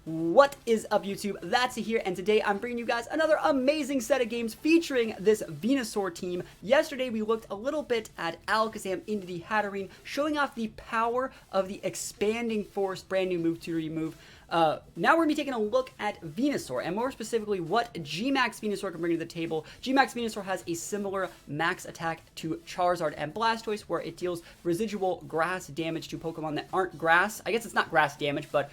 What is up, YouTube? That's here, and today I'm bringing you guys another amazing set of games featuring this Venusaur team. Yesterday we looked a little bit at Alakazam into the Hatterene, showing off the power of the Expanding Force brand new move, tutoring move. Now we're going to be taking a look at Venusaur, and more specifically what GMax Venusaur can bring to the table. GMax Venusaur has a similar max attack to Charizard and Blastoise, where it deals residual grass damage to Pokemon that aren't grass. I guess it's not grass damage, but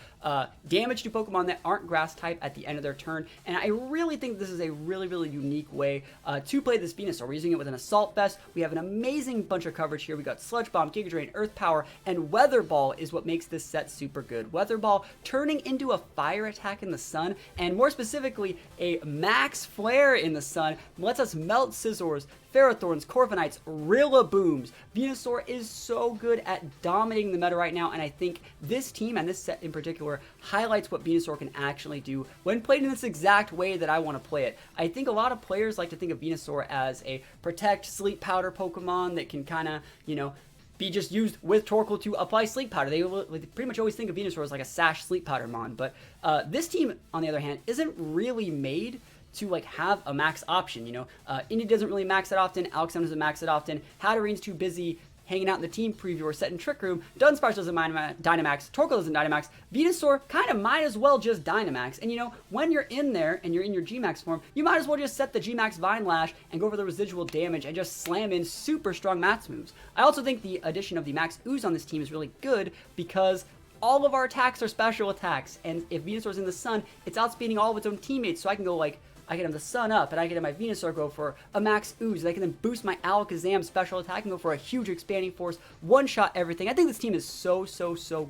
damage to Pokemon that aren't grass type at the end of their turn. And I really think this is a really unique way to play this Venusaur. We're using it with an Assault Vest. We have an amazing bunch of coverage here. We got Sludge Bomb, Giga Drain, Earth Power, and Weather Ball is what makes this set super good. Weather Ball turning into a fire attack in the sun, and more specifically a max flare in the sun, lets us melt Scizors, Ferrothorns, Corviknights, Rillabooms. Venusaur is so good at dominating the meta right now, and I think this team and this set in particular highlights what Venusaur can actually do when played in this exact way that I want to play it. I think a lot of players like to think of Venusaur as a protect, sleep powder Pokemon that can kind of, be just used with Torkoal to apply sleep powder. They pretty much always think of Venusaur as like a sash sleep powder mon, but this team, on the other hand, isn't really made to have a max option. Indy doesn't really max it often, Alakazam doesn't max it often, Hatterene's too busy hanging out in the team preview or set in Trick Room, Dunsparce doesn't Dynamax, Torkoal doesn't Dynamax, Venusaur kind of might as well just Dynamax. And when you're in there and you're in your Gmax form, you might as well just set the Gmax Vine Lash and go for the residual damage and just slam in super strong Mats moves. I also think the addition of the Max Ooze on this team is really good because all of our attacks are special attacks, and if Venusaur's in the sun, it's outspeeding all of its own teammates, so I can go I can have the sun up, and I can have my Venusaur go for a Max Ooze, and I can then boost my Alakazam special attack and go for a huge Expanding Force, one-shot everything. I think this team is so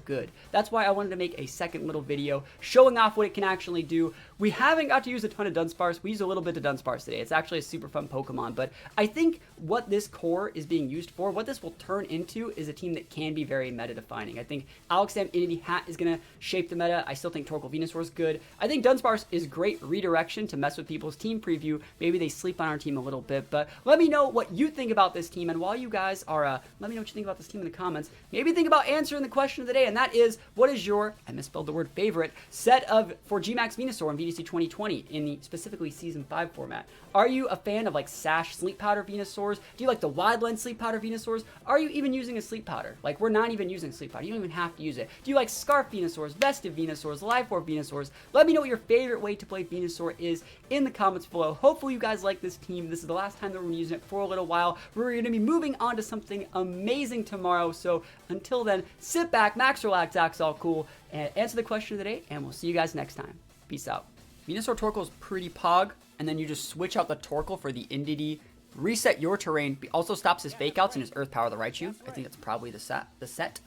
good. That's why I wanted to make a second little video showing off what it can actually do. We haven't got to use a ton of Dunsparce. We used a little bit of Dunsparce today. It's actually a super fun Pokemon, but I think what this core is being used for, what this will turn into, is a team that can be very meta-defining. I think Alakazam Infinity Hat is going to shape the meta. I still think Torkoal Venusaur is good. I think Dunsparce is great redirection to mess with people's team preview. Maybe they sleep on our team a little bit, but let me know what you think about this team, and while you guys are, let me know what you think about this team in the comments. Maybe think about answering the question of the day, and that is, what is your, I misspelled the word favorite, set for GMax Venusaur in VGC 2020 in the specifically Season 5 format? Are you a fan of Sash Sleep Powder Venusaurs? Do you like the Wide Lens Sleep Powder Venusaurs? Are you even using a Sleep Powder? We're not even using Sleep Powder. You don't even have to use it. Do you like Scarf Venusaurs, Vested Venusaurs, Life Orb Venusaurs? Let me know what your favorite way to play Venusaur is in the comments below. Hopefully you guys like this team. This is the last time that we're going to use it for a little while. We're going to be moving on to something amazing tomorrow, so until then, sit back, max relax, act all cool, and answer the question of the day, and we'll see you guys next time. Peace out. Venusaur Torkoal is pretty pog, and then you just switch out the Torkoal for the Indeedee, reset your terrain, also stops his fake outs and his Earth Power the Raichu. I think that's probably the set.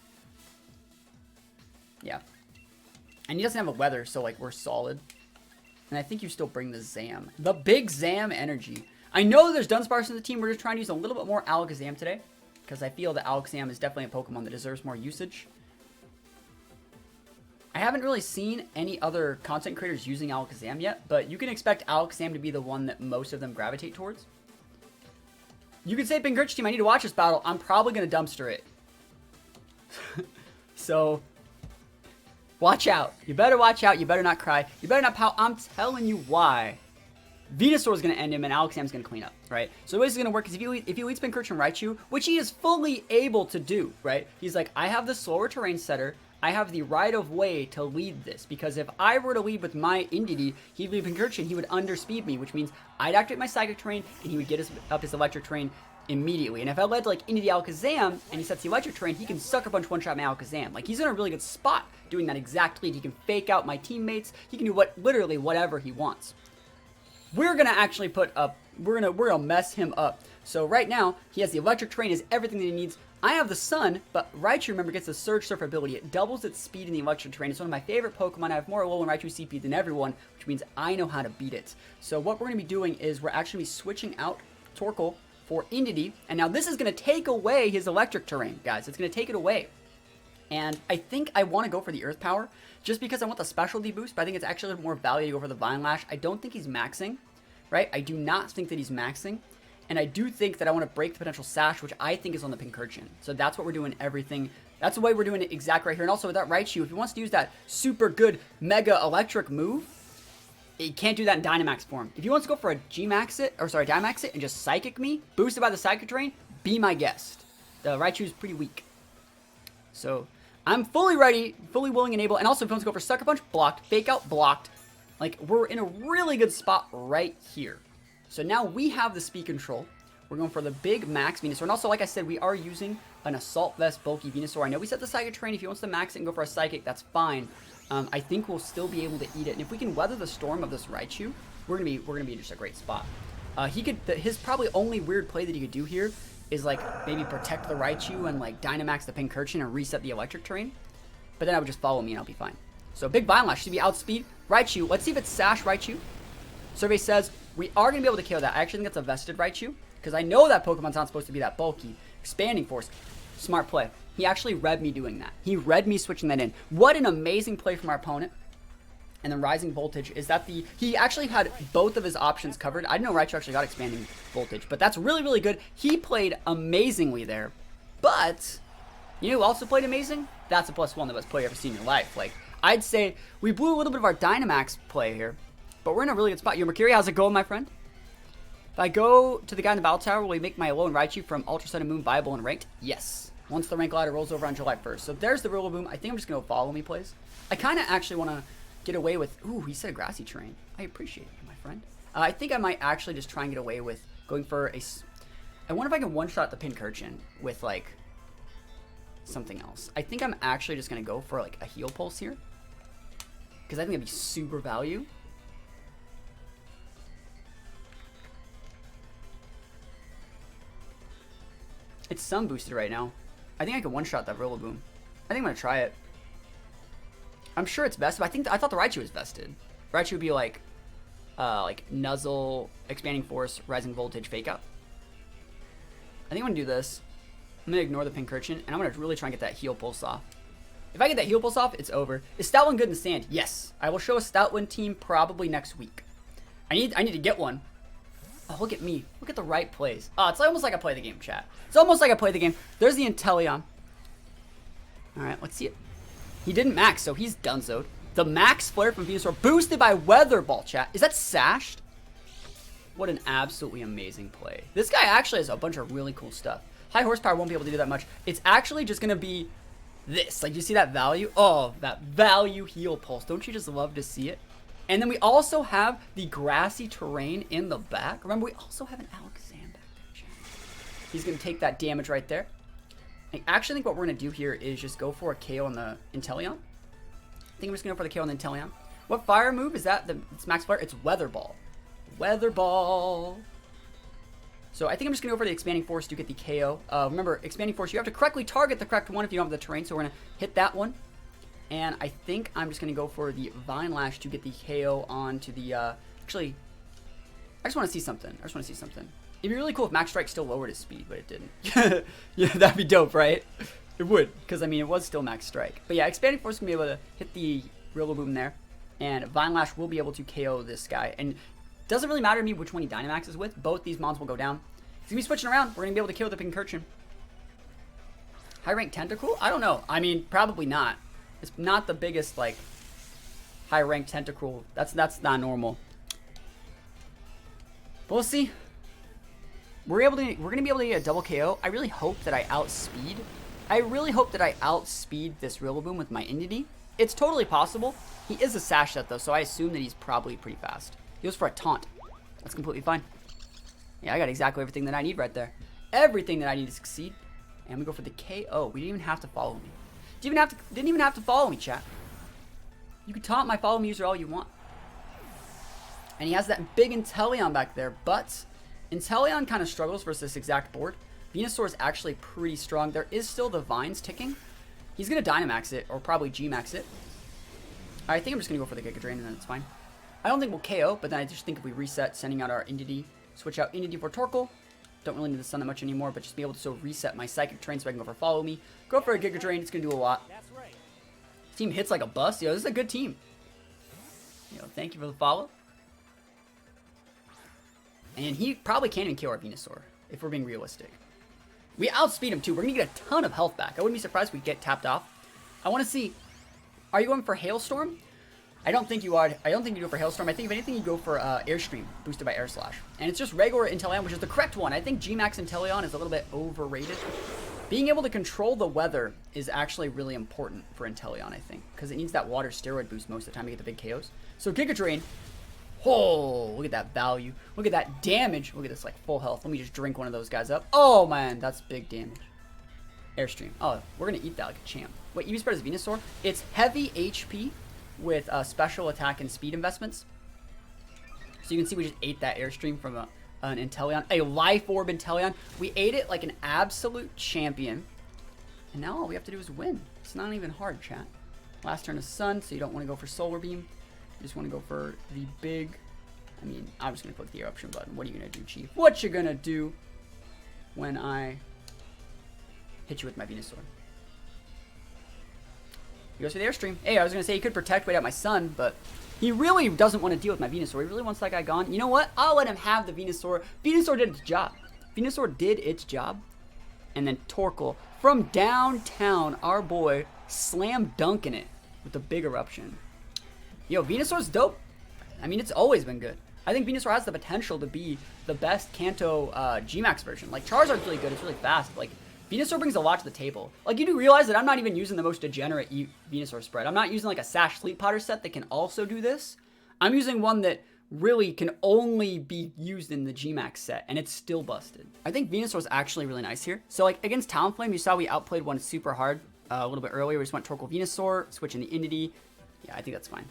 Yeah. And he doesn't have a weather, so we're solid. And I think you still bring the Zam. The big Zam energy. I know there's Dunsparce in the team. We're just trying to use a little bit more Alakazam today, because I feel that Alakazam is definitely a Pokemon that deserves more usage. I haven't really seen any other content creators using Alakazam yet, but you can expect Alakazam to be the one that most of them gravitate towards. You can say, Pinkerch team, I need to watch this battle. I'm probably going to dumpster it. So, watch out. You better watch out. You better not cry. You better not pout. I'm telling you why. Venusaur is going to end him, and Alakazam's going to clean up, right? So the way this is going to work is if he leads Pinkerch and Raichu, which he is fully able to do, right? He's like, I have the slower terrain setter. I have the right of way to lead this, because if I were to lead with my Indeedee, he'd lead Pinkerch and he would underspeed me, which means I'd activate my Psychic Terrain and he would get up his Electric Terrain immediately. And if I led Indeedee Alakazam and he sets the Electric Terrain, he can Sucker Punch one-shot my Alakazam. He's in a really good spot doing that exact lead. He can fake out my teammates. He can do literally whatever he wants. We're gonna actually we're gonna mess him up. So right now he has the Electric Terrain, is everything that he needs. I have the Sun, but Raichu, remember, gets the Surge Surf ability. It doubles its speed in the Electric Terrain. It's one of my favorite Pokemon. I have more Alolan Raichu CP than everyone, which means I know how to beat it. So what we're going to be doing is we're actually switching out Torkoal for Indeedee, and now this is going to take away his Electric Terrain, guys. It's going to take it away. And I think I want to go for the Earth Power, just because I want the specialty boost, but I think it's actually more value to go for the Vine Lash. I don't think he's maxing, right? I do not think that he's maxing. And I do think that I want to break the potential Sash, which I think is on the Pinkerchian. So that's what we're doing everything That's the way we're doing it exactly right here. And also with that Raichu, if he wants to use that super good Mega Electric move, he can't do that in Dynamax form. If he wants to go for a Dynamax it and just Psychic me, boosted by the Psychic Terrain, be my guest. The Raichu is pretty weak. So, I'm fully ready, fully willing and able. And also, if he wants to go for Sucker Punch, blocked. Fake Out, blocked. Like, we're in a really good spot right here. So now we have the speed control. We're going for the big max Venusaur. And also, like I said, we are using an Assault Vest bulky Venusaur. I know we set the Psychic Terrain. If he wants to max it and go for a Psychic, that's fine. I think we'll still be able to eat it. And if we can weather the storm of this Raichu, we're gonna be in just a great spot. His probably only weird play that he could do here is like maybe protect the Raichu and like Dynamax the Pincurchin and reset the Electric Terrain. But then I would just follow me and I'll be fine. So big Vine Lash should be outspeed. Raichu, let's see if it's Sash Raichu. Survey says we are gonna be able to KO that. I actually think it's a vested Raichu because I know that Pokemon's not supposed to be that bulky. Expanding Force, smart play. He actually read me doing that. He read me switching that in. What an amazing play from our opponent. And then Rising Voltage is that he actually had both of his options covered. I didn't know Raichu actually got Expanding Voltage, but that's really, really good. He played amazingly there. But, you know who also played amazing? That's a +1, the best player you've ever seen in your life. Like, I'd say we blew a little bit of our Dynamax play here, but we're in a really good spot. Yo, Mercury, how's it going, my friend? If I go to the guy in the Battle Tower, will he make my lone Raichu from Ultra Sun and Moon viable and ranked? Yes. Once the rank ladder rolls over on July 1st. So there's the Rillaboom. I think I'm just going to follow me plays. I kind of actually want to get away with... Ooh, he said a grassy terrain. I appreciate it, my friend. I think I might actually just try and get away with going for a... I wonder if I can one-shot the Pincurchin with, like, something else. I think I'm actually just going to go for, like, a Heal Pulse here. Because I think that'd be super value. It's sun boosted right now. I think I could one-shot that Rillaboom. I think I'm gonna try it. I'm sure it's vested, but I thought the Raichu was vested. Raichu would be like Nuzzle, Expanding Force, Rising Voltage, Fake Out. I think I'm gonna do this. I'm gonna ignore the Pincurchin, and I'm gonna really try and get that Heal Pulse off. If I get that Heal Pulse off, it's over. Is Stoutland good in the sand? Yes. I will show a Stoutland team probably next week. I need to get one. Oh, look at me. Look at the right plays. Oh, it's almost like I play the game, chat. It's almost like I play the game. There's the Inteleon. Alright, let's see it. He didn't max, so he's donezoed. The Max Flare from Venusaur boosted by Weather Ball, chat. Is that sashed? What an absolutely amazing play. This guy actually has a bunch of really cool stuff. High horsepower won't be able to do that much. It's actually just going to be this. Like, you see that value? Oh, that value Heal Pulse. Don't you just love to see it? And then we also have the grassy terrain in the back. Remember, we also have an Alakazam back there, chat. He's going to take that damage right there. I actually think what we're going to do here is just go for a KO on the Inteleon. I think I'm just going to go for the KO on the Inteleon. What fire move is that? It's Max Flare? It's Weather Ball. Weather Ball. So I think I'm just going to go for the Expanding Force to get the KO. Remember, Expanding Force, you have to correctly target the correct one if you don't have the terrain. So we're going to hit that one. And I think I'm just going to go for the Vine Lash to get the KO onto the... Actually, I just want to see something. It'd be really cool if Max Strike still lowered his speed, but it didn't. Yeah, that'd be dope, right? It would, because, I mean, it was still Max Strike. But yeah, Expanding Force can be able to hit the Rillaboom there. And Vine Lash will be able to KO this guy. And it doesn't really matter to me which one he Dynamaxes with. Both these mons will go down. He's going to be switching around. We're going to be able to kill the Pincurchin. High rank Tentacool? I don't know. I mean, probably not. It's not the biggest, like, high-ranked Tentacool. That's not normal. But we'll see. We're gonna be able to get a double KO. I really hope that I outspeed this Rillaboom with my Entity. It's totally possible. He is a Sash set though, so I assume that he's probably pretty fast. He goes for a Taunt. That's completely fine. Yeah, I got exactly everything that I need right there. Everything that I need to succeed. And we go for the KO. We didn't even have to follow me. Didn't even have to follow me, chat. You can taunt my follow me user all you want. And he has that big Inteleon back there, but Inteleon kind of struggles versus this exact board. Venusaur is actually pretty strong. There is still the vines ticking. He's going to Dynamax it, or probably G-Max it. I think I'm just going to go for the Giga Drain, and then it's fine. I don't think we'll KO, but then I just think if we reset, sending out our Entity, switch out Entity for Torkoal. Don't really need the sun that much anymore, but just be able to reset my Psychic Terrain so I can go for Follow Me. Go for a Giga Drain. It's going to do a lot. That's right. Team hits like a bus. Yo, this is a good team. Yo, thank you for the follow. And he probably can't even kill our Venusaur, if we're being realistic. We outspeed him too. We're gonna get a ton of health back. I wouldn't be surprised if we get tapped off. I want to see, are you going for Hailstorm? I don't think you are. I don't think you go for Hailstorm. I think if anything you go for Airstream, boosted by Air Slash. And it's just regular Inteleon, which is the correct one. I think GMax Inteleon is a little bit overrated. Being able to control the weather is actually really important for Inteleon, I think. Because it needs that water steroid boost most of the time to get the big KOs. So Giga Drain. Oh, look at that value. Look at that damage. Look at this, like, full health. Let me just drink one of those guys up. Oh, man, that's big damage. Airstream. Oh, we're going to eat that like a champ. Wait, EV Spread is Venusaur. It's heavy HP with special attack and speed investments. So you can see we just ate that Airstream from an Inteleon. A Life Orb Inteleon. We ate it like an absolute champion. And now all we have to do is win. It's not even hard, chat. Last turn is Sun, so you don't want to go for Solar Beam. You just want to go for the big... I mean, I'm just going to click the eruption button. What are you going to do, Chief? What you going to do when I hit you with my Venusaur? He goes for the Airstream. Hey, I was going to say he could protect wait out my Sun, but he really doesn't want to deal with my Venusaur. He really wants that guy gone. You know what? I'll let him have the Venusaur. Venusaur did its job. Venusaur did its job. And then Torkoal from downtown, our boy, slam dunking it with the big eruption. Yo, Venusaur's dope. I mean, it's always been good. I think Venusaur has the potential to be the best Kanto GMax version. Like, Charizard's really good. It's really fast. Like, Venusaur brings a lot to the table. Like, you do realize that I'm not even using the most degenerate Venusaur spread. I'm not using, like, a Sash Sleep Powder set that can also do this. I'm using one that really can only be used in the GMax set, and it's still busted. I think Venusaur's actually really nice here. So, like, against Talonflame, you saw we outplayed one super hard a little bit earlier. We just went Torkoal Venusaur, switching the Entity. Yeah, I think that's fine.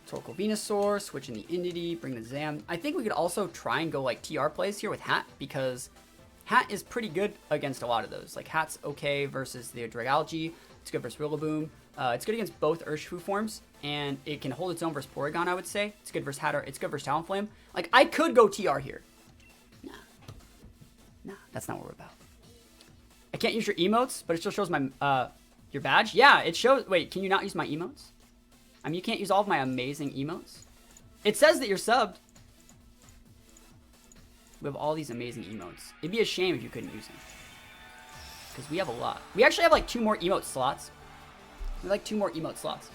Torkoal Venusaur, switching the Entity, bring the Zam. I think we could also try and go like TR plays here with Hat, because Hat is pretty good against a lot of those. Like, Hat's okay versus the Dragalge. It's good versus Rillaboom. It's good against both Urshifu forms, and it can hold its own versus Porygon, I would say. It's good versus Hatter. It's good versus Talonflame. Like, I could go TR here. Nah, that's not what we're about. I can't use your emotes, but it still shows my, your badge. Yeah, it shows, wait, can you not use my emotes? I mean, you can't use all of my amazing emotes. It says that you're subbed. We have all these amazing emotes. It'd be a shame if you couldn't use them. Because we have a lot. We actually have like 2 more emote slots. We have like 2 more emote slots.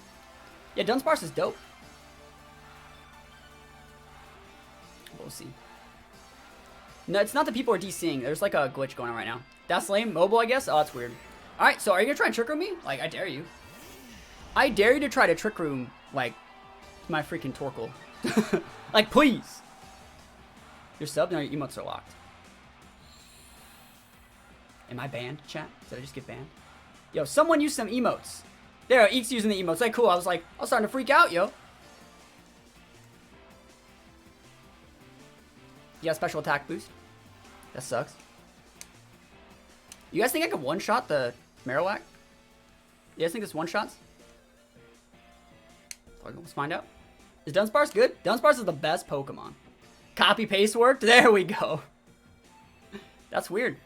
Yeah, Dunsparce is dope. We'll see. No, it's not that people are DCing. There's like a glitch going on right now. That's lame. Mobile, I guess? Oh, that's weird. Alright, so are you going to try and trick room me? Like, I dare you. I dare you to try to trick room, like, my freaking Torkoal. Like, please. You're subbed and your emotes are locked. Am I banned, chat? Did I just get banned? Yo, someone use some emotes. There, Eek's using the emotes. Like, cool. I was starting to freak out, yo. You got special attack boost? That sucks. You guys think I could one-shot the Marowak? You guys think this one-shots? Let's find out. Is Dunsparce good? Dunsparce is the best Pokemon. Copy-paste worked? There we go. That's weird.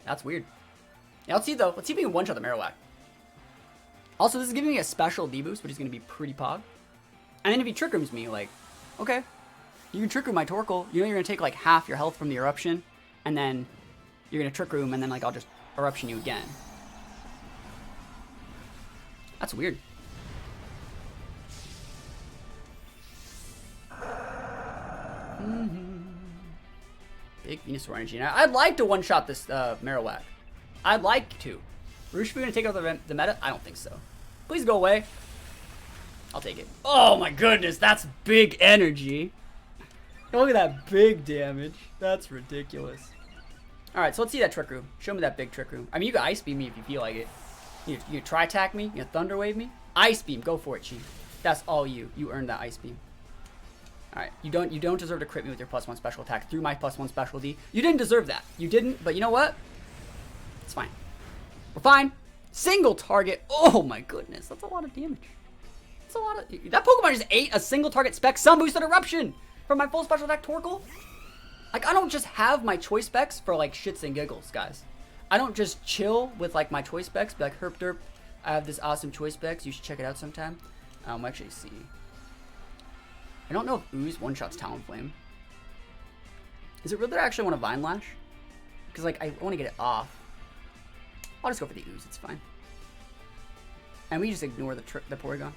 That's weird. Yeah, let's see, though. Let's see if we can one-shot the Marowak. Also, this is giving me a special D-boost, which is going to be pretty pog. And then if he Trick Rooms me, like, okay. You can Trick Room my Torkoal. You know you're going to take, like, half your health from the Eruption. And then you're going to Trick Room, and then, like, I'll just Eruption you again. That's weird. Big Venusaur energy. Now, I'd like to one-shot this Marowak. I'd like to. Urshifu gonna take over the meta? I don't think so. Please go away. I'll take it. Oh my goodness, that's big energy. Look at that big damage. That's ridiculous. Alright, so let's see that Trick Room. Show me that big Trick Room. I mean, you can Ice Beam me if you feel like it. You Tri-Tack me? You Thunder Wave me? Ice Beam. Go for it, Chief. That's all you. You earned that Ice Beam. Alright, you don't deserve to crit me with your +1 special attack through my +1 special D. You didn't deserve that. You didn't, but you know what? It's fine. We're fine. Single target. Oh my goodness, that's a lot of damage. That's a lot of... That Pokemon just ate a single target spec Sun Boosted Eruption from my full special attack Torkoal. Like, I don't just have my choice specs for, like, shits and giggles, guys. I don't just chill with, like, my choice specs, be like, herp derp, I have this awesome choice specs, you should check it out sometime. We'll actually see. I don't know if Ooze one-shots Talonflame. Is it really that I actually want to Vine Lash? Because, like, I want to get it off. I'll just go for the ooze. It's fine. And we just ignore the Porygon.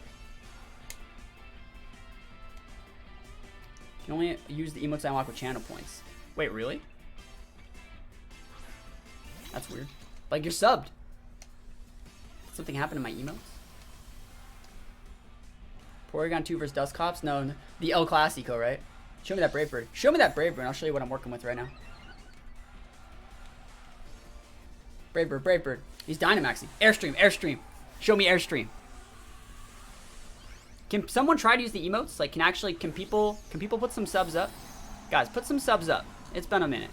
You can only use the emotes I unlock with channel points. Wait, really? That's weird. Like, you're subbed. Something happened to my emotes? Porygon 2 versus Dust Cops? No, the El Clasico, right? Show me that Brave Bird. Show me that Brave Bird, and I'll show you what I'm working with right now. Brave Bird, Brave Bird. He's Dynamaxing. Airstream, Airstream. Show me Airstream. Can someone try to use the emotes? Like, can people put some subs up? Guys, put some subs up. It's been a minute.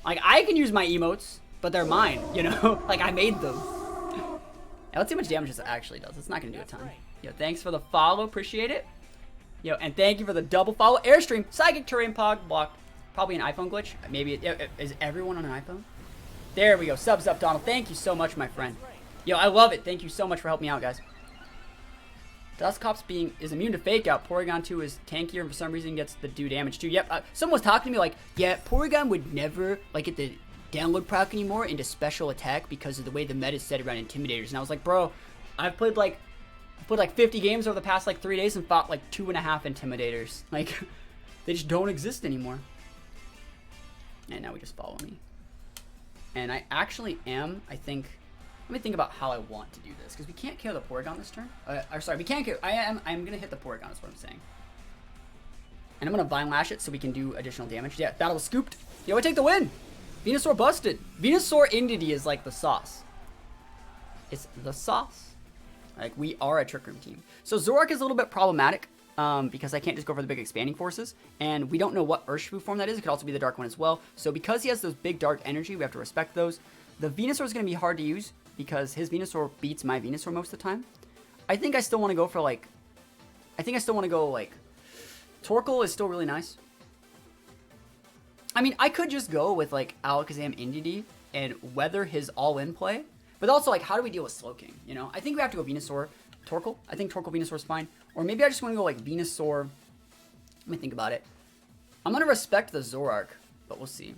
Like, I can use my emotes, but they're mine, you know? Like, I made them. Now, let's see how much damage this actually does. It's not going to do a ton. Yo, thanks for the follow. Appreciate it. Yo, and thank you for the double follow. Airstream, Psychic Terrain Pog, blocked. Probably an iPhone glitch. Maybe, is everyone on an iPhone? There we go. Subs up, Donald. Thank you so much, my friend. Yo, I love it. Thank you so much for helping me out, guys. Dust Cops is immune to fake out. Porygon 2 is tankier and for some reason gets the do damage too. Yep, someone was talking to me like, yeah, Porygon would never like get the download proc anymore into special attack because of the way the meta is set around Intimidators. And I was like, bro, I've played like 50 games over the past like 3 days and fought like 2.5 Intimidators. Like, they just don't exist anymore. And now we just follow me. And I actually am, I think, let me think about how I want to do this, because we can't kill the Porygon this turn. Or sorry, we can't kill, I'm going to hit the Porygon is what I'm saying. And I'm going to Vine Lash it so we can do additional damage. Yeah, battle was scooped. Yo, I take the win. Venusaur busted. Venusaur Indity is like the sauce. It's the sauce. Like, we are a Trick Room team. So Zoroark is a little bit problematic because I can't just go for the big expanding forces. And we don't know what Urshifu form that is. It could also be the dark one as well. So because he has those big dark energy, we have to respect those. The Venusaur is going to be hard to use because his Venusaur beats my Venusaur most of the time. I think I still want to go for like... Torkoal is still really nice. I mean, I could just go with like Alakazam Indity and weather his all-in play. But also, like, how do we deal with Slowking, you know? I think we have to go Venusaur, Torkoal. I think Torkoal Venusaur is fine. Or maybe I just want to go, like, Venusaur. Let me think about it. I'm going to respect the Zoroark, but we'll see.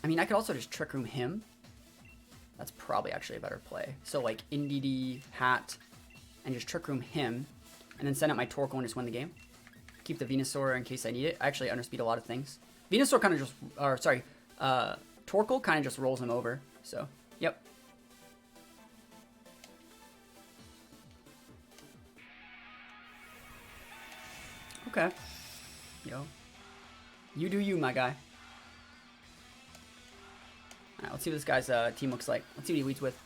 I mean, I could also just Trick Room him. That's probably actually a better play. So, like, Indity, Hat, and just Trick Room him. And then send out my Torkoal and just win the game. Keep the Venusaur in case I need it. I actually underspeed a lot of things. Venusaur kind of just... Or, sorry. Torkoal kind of just rolls him over. So, yep. Okay. Yo. You do you, my guy. Alright, let's see what this guy's team looks like. Let's see what he leads with.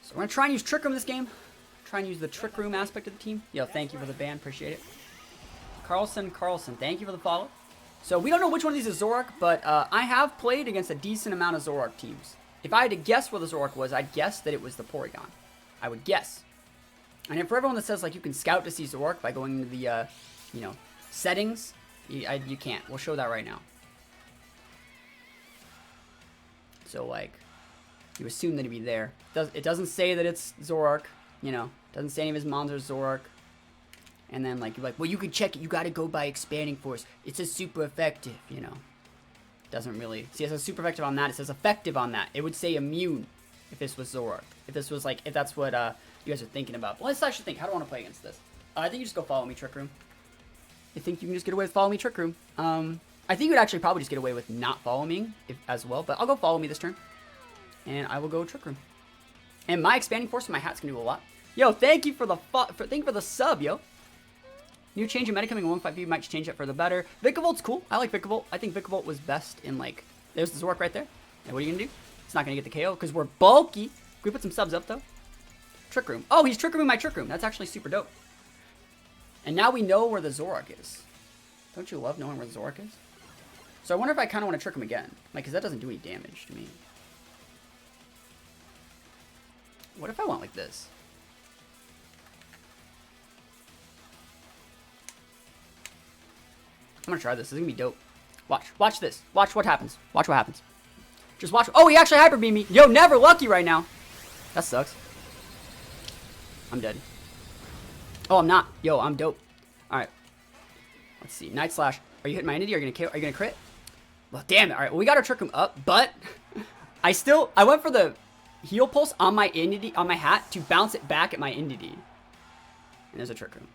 So we're going to try and use Trick Room this game. Try and use the Trick Room aspect of the team. Yo, thank you for the ban. Appreciate it. Carlson, thank you for the follow. So we don't know which one of these is Zoroark, but I have played against a decent amount of Zoroark teams. If I had to guess what the Zoroark was, I'd guess that it was the Porygon. I would guess. And for everyone that says, like, you can scout to see Zoroark by going into the, you know, settings, you can't. We'll show that right now. So, like, you assume that it'd be there. It doesn't say that it's Zoroark, you know. It doesn't say any of his monsters Zoroark. And then, like, you're like, well, you can check it. You got to go by expanding force. It says super effective, you know. Doesn't really... See, it says super effective on that. It says effective on that. It would say immune if this was Zoroark. If this was, like, if that's what you guys are thinking about. Well, let's actually think. How do I want to play against this? I think you just go follow me, Trick Room. I think you can just get away with follow me, Trick Room. I think you would actually probably just get away with not following me as well. But I'll go follow me this turn. And I will go Trick Room. And my expanding force and my hats can do a lot. Yo, thank you for the sub, yo. New change in meta coming in 1.5, might change it for the better. Vikavolt cool. I like Vikavolt. I think Vikavolt was best in, like... There's the Zoroark right there. And what are you going to do? It's not going to get the KO because we're bulky. Can we put some subs up, though? Trick Room. Oh, he's Trick Rooming my Trick Room. That's actually super dope. And now we know where the Zoroark is. Don't you love knowing where the Zoroark is? So I wonder if I kind of want to Trick him again. Like, because that doesn't do any damage to me. What if I went like this? I'm gonna try this. This is gonna be dope. Watch this. Watch what happens. Watch what happens. Just watch. Oh, he actually hyper beamed me. Yo, never lucky right now. That sucks. I'm dead. Oh, I'm not. Yo, I'm dope. All right. Let's see. Night Slash. Are you hitting my entity? Are you gonna crit? Well, damn it. All right, well, we got our Trick Room up, but I went for the heal pulse on my entity, on my hat, to bounce it back at my entity. And there's a Trick Room.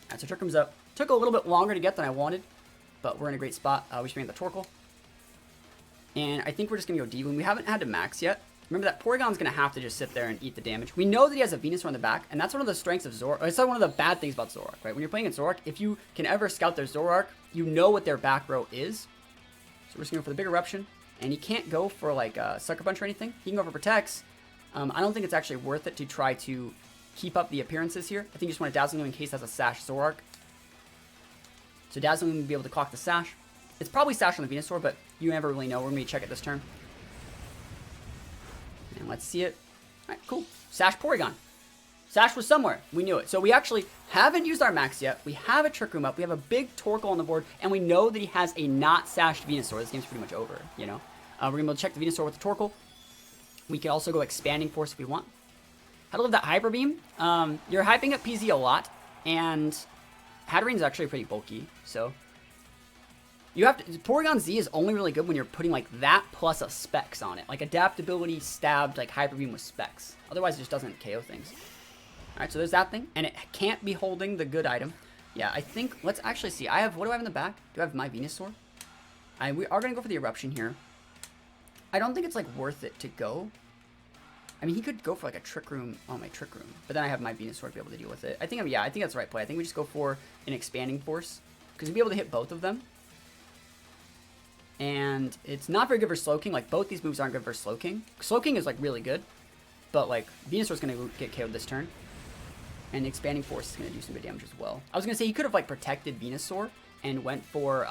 Alright, so Trick Room's up. Took a little bit longer to get than I wanted, but we're in a great spot. We should bring the Torkoal. And I think we're just going to go D when we haven't had to max yet. Remember that Porygon's going to have to just sit there and eat the damage. We know that he has a Venusaur on the back, and that's one of the strengths of Zoroark. It's not one of the bad things about Zoroark, right? When you're playing in Zoroark, if you can ever scout their Zoroark, you know what their back row is. So we're just going to go for the big Eruption. And he can't go for like a Sucker Punch or anything. He can go for Protects. I don't think it's actually worth it to try to keep up the appearances here. I think you just want to Dazzling him in case that's a Sash Zoroark. So Dazzling him will be able to clock the Sash. It's probably Sash on the Venusaur, but you never really know. We're going to check it this turn. And let's see it. Alright, cool. Sash Porygon. Sash was somewhere. We knew it. So we actually haven't used our max yet. We have a Trick Room up. We have a big Torkoal on the board. And we know that he has a not sashed Venusaur. This game's pretty much over, you know. We're going to be able to check the Venusaur with the Torkoal. We can also go Expanding Force if we want. How to love that Hyper Beam. You're hyping up PZ a lot. And Hatterene's actually pretty bulky. So you have to, Porygon Z is only really good when you're putting like that plus a Specs on it. Like Adaptability, Stabbed, like Hyper Beam with Specs. Otherwise it just doesn't KO things. Alright, so there's that thing. And it can't be holding the good item. Yeah, I think, let's actually see. What do I have in the back? Do I have my Venusaur? We are going to go for the Eruption here. I don't think it's like worth it to go. I mean, he could go for like a Trick Room on my Trick Room. But then I have my Venusaur to be able to deal with it. I think that's the right play. I think we just go for an Expanding Force. Because we'll be able to hit both of them. And it's not very good for Slowking. Like, both these moves aren't good for Slowking. Slowking is like really good. But like, Venusaur's going to get KO'd this turn. And Expanding Force is going to do some good damage as well. I was going to say he could have like protected Venusaur and went for,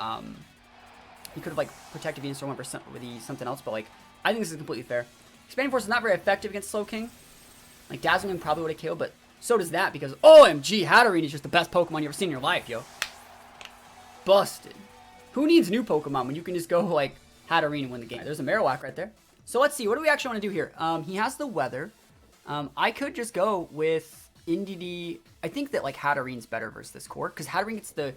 he could have like protected Venusaur and went for something else, but like, I think this is completely fair. Expanding Force is not very effective against Slowking. Like, Dazzling probably would have killed, but so does that because, OMG, Hatterene is just the best Pokemon you've ever seen in your life, yo. Busted. Who needs new Pokemon when you can just go like Hatterene and win the game? There's a Marowak right there. So let's see, what do we actually want to do here? He has the Weather. I could just go with Indeedee. I think that like Hatterene's better versus this core because Hatterene gets the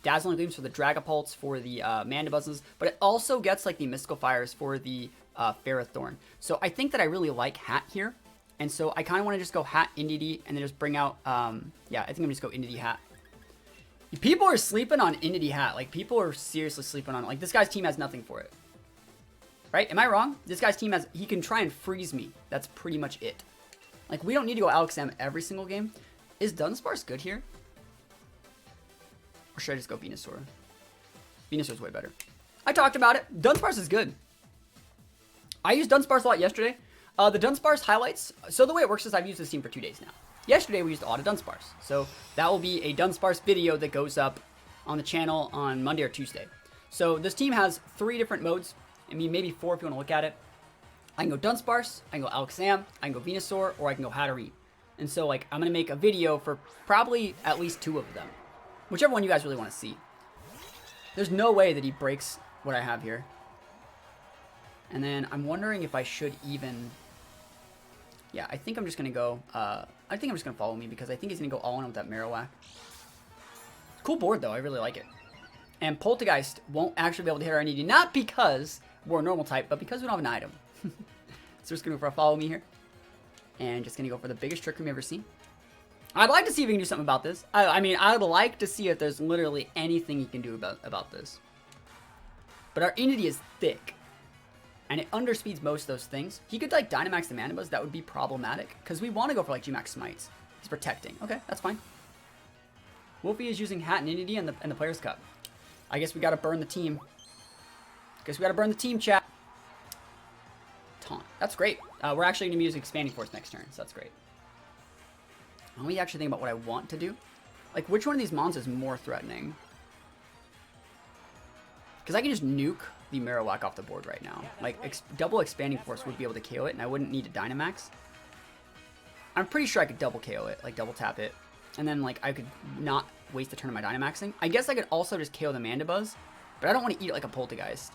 Dazzling Gleams for the Dragapults for the Mandabuzzes, but it also gets like the Mystical Fires for the Ferrothorn. So I think that I really like Hat here, and so I kind of want to just go Hat Indeedee and then just bring out yeah, I think I'm gonna just go Indeedee Hat. People are sleeping on Indeedee Hat. Like, people are seriously sleeping on it. Like, this guy's team has nothing for it. Right? Am I wrong? This guy's team has, he can try and freeze me. That's pretty much it. Like, we don't need to go Alakazam every single game. Is Dunsparce good here? Or should I just go Venusaur? Venusaur's way better. I talked about it. Dunsparce is good. I used Dunsparce a lot yesterday. The Dunsparce highlights. So the way it works is I've used this team for 2 days now. Yesterday we used a lot of Dunsparce. So that will be a Dunsparce video that goes up on the channel on Monday or Tuesday. So this team has 3 different modes. I mean, maybe 4 if you want to look at it. I can go Dunsparce, I can go Alakazam, I can go Venusaur, or I can go Hatterene. And so, like, I'm going to make a video for probably at least 2 of them. Whichever one you guys really want to see. There's no way that he breaks what I have here. And then I'm wondering if I should even... Yeah, I think I'm just going to go... I think I'm just going to follow me because I think he's going to go all in with that Marowak. Cool board, though. I really like it. And Poltergeist won't actually be able to hit our Indeedee. Not because we're a normal type, but because we don't have an item. So we're just going to go for a follow me here. And just going to go for the biggest Trick Room you've ever seen. I'd like to see if we can do something about this. I mean, I'd like to see if there's literally anything he can do about this. But our Indeedee is thick. And it underspeeds most of those things. He could, like, Dynamax the Manabuzz. That would be problematic. Because we want to go for, like, GMax Smites. He's protecting. Okay, that's fine. Wolfie is using Hat and Indeedee in the Players' Cup. I guess we got to burn the team. Guess we got to burn the team, chat. Taunt. That's great. We're actually going to be using Expanding Force next turn. So that's great. Let me actually think about what I want to do. Like, which one of these mons is more threatening? Because I can just nuke the Marowak off the board right now. Like, double Expanding Force would be able to KO it, and I wouldn't need to Dynamax. I'm pretty sure I could double KO it, like double tap it. And then, like, I could not waste the turn of my Dynamaxing. I guess I could also just KO the Mandibuzz, but I don't want to eat it like a Poltergeist.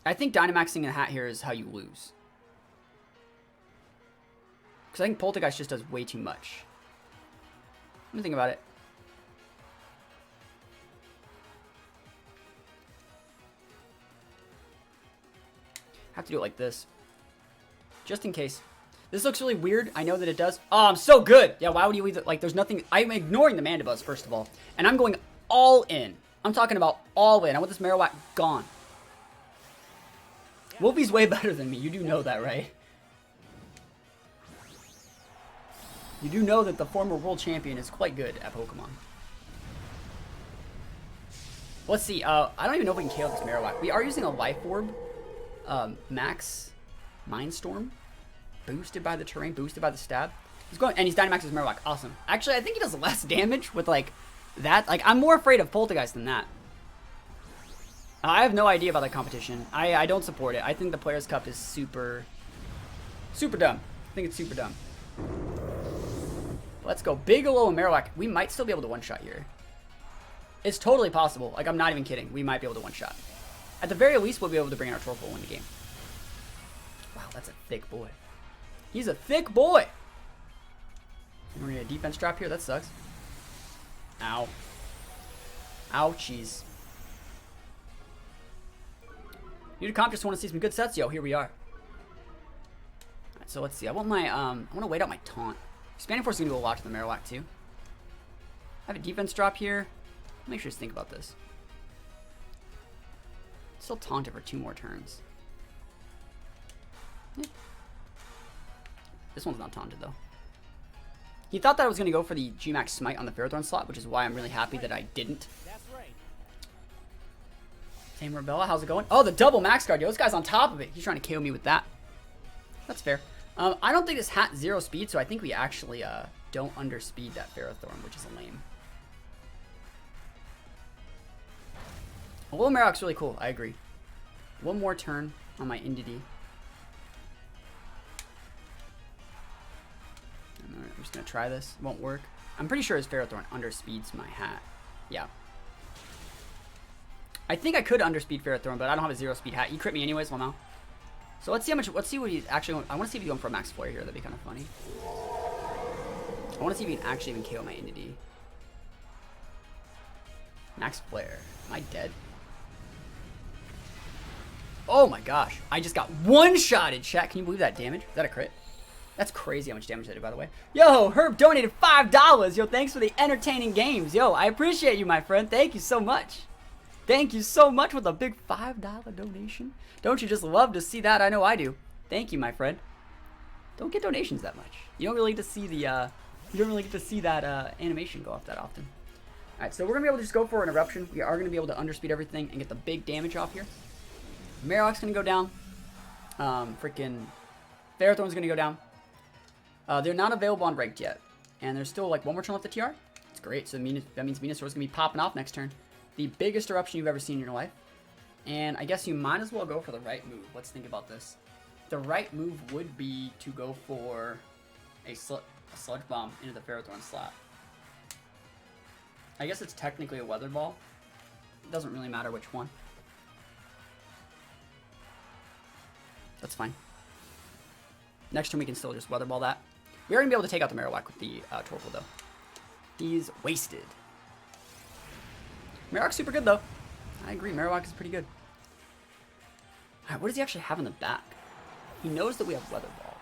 I think Dynamaxing a Hat here is how you lose. Because Because I think Poltergeist just does way too much. Let me think about it. I have to do it like this. Just in case. This looks really weird. I know that it does. Oh, I'm so good. Yeah, why would you either, like, there's nothing. I'm ignoring the Mandibuzz, first of all. And I'm going all in. I'm talking about all in. I want this Marowak gone. Wolfie's way better than me. You do know that, right? You do know that the former world champion is quite good at Pokemon. Let's see. I don't even know if we can KO this Marowak. We are using a Life Orb. Max Mindstorm. Boosted by the terrain. Boosted by the stab. He's going, and he's Dynamax his Marowak. Awesome. Actually, I think he does less damage with, like, that. Like, I'm more afraid of Poltergeist than that. I have no idea about that competition. I don't support it. I think the Players' Cup is super dumb. I think it's super dumb. Let's go. Bigelow and Marowak. We might still be able to one-shot here. It's totally possible. Like, I'm not even kidding. We might be able to one-shot. At the very least, we'll be able to bring in our Torkoal and win the game. Wow, that's a thick boy. He's a thick boy. We're gonna get a defense drop here. That sucks. Ow. Ouchies. New to comp, just want to see some good sets. Yo, here we are. Alright, so let's see. I want my, I want to wait out my taunt. Expanding Force is going to do a lot to the Marowak, too. I have a defense drop here. Make sure to think about this. Still taunt it for 2 more turns. Yeah. This one's not taunted, though. He thought that I was going to go for the GMax Smite on the Ferrothorn slot, which is why I'm really happy that I didn't. Tame Rebella, how's it going? Oh, the double max guard. Yo, this guy's on top of it. He's trying to KO me with that. That's fair. I don't think this hat 0 speed, so I think we actually don't underspeed that Ferrothorn, which is lame. A little Marowak's really cool. I agree. One more turn on my Indeedee. I'm just going to try this. It won't work. I'm pretty sure his Ferrothorn underspeeds my hat. Yeah. I think I could underspeed Ferrothorn, but I don't have a 0 speed hat. He crit me anyways, well now. So let's see how much, let's see what he's actually, I want to see if he's going for a max flare here. That'd be kind of funny. I want to see if he can actually even KO my Indeedee. Max flare. Am I dead? Oh my gosh. I just got one-shotted, chat. Can you believe that damage? Is that a crit? That's crazy how much damage I did, by the way. Yo, Herb donated $5. Yo, thanks for the entertaining games. Yo, I appreciate you, my friend. Thank you so much. Thank you so much with a big $5 donation. Don't you just love to see that? I know I do. Thank you, my friend. Don't get donations that much. You don't really get to see the that animation go off that often. All right, so we're gonna be able to just go for an eruption. We are gonna be able to underspeed everything and get the big damage off here. Marowak's gonna go down. Freaking Ferrothorn's gonna go down. They're not available on ranked yet, and there's still like 1 more turn left to TR. It's great. So that means Venusaur's gonna be popping off next turn. The biggest eruption you've ever seen in your life. And I guess you might as well go for the right move. Let's think about this. The right move would be to go for a Sludge Bomb into the Ferrothorn slot. I guess it's technically a Weather Ball. It doesn't really matter which one. That's fine. Next turn we can still just Weather Ball that. We are going to be able to take out the Marowak with the Torkoal though. He's wasted. Marowak's super good, though. I agree. Marowak is pretty good. All right, what does he actually have in the back? He knows that we have Weather Ball.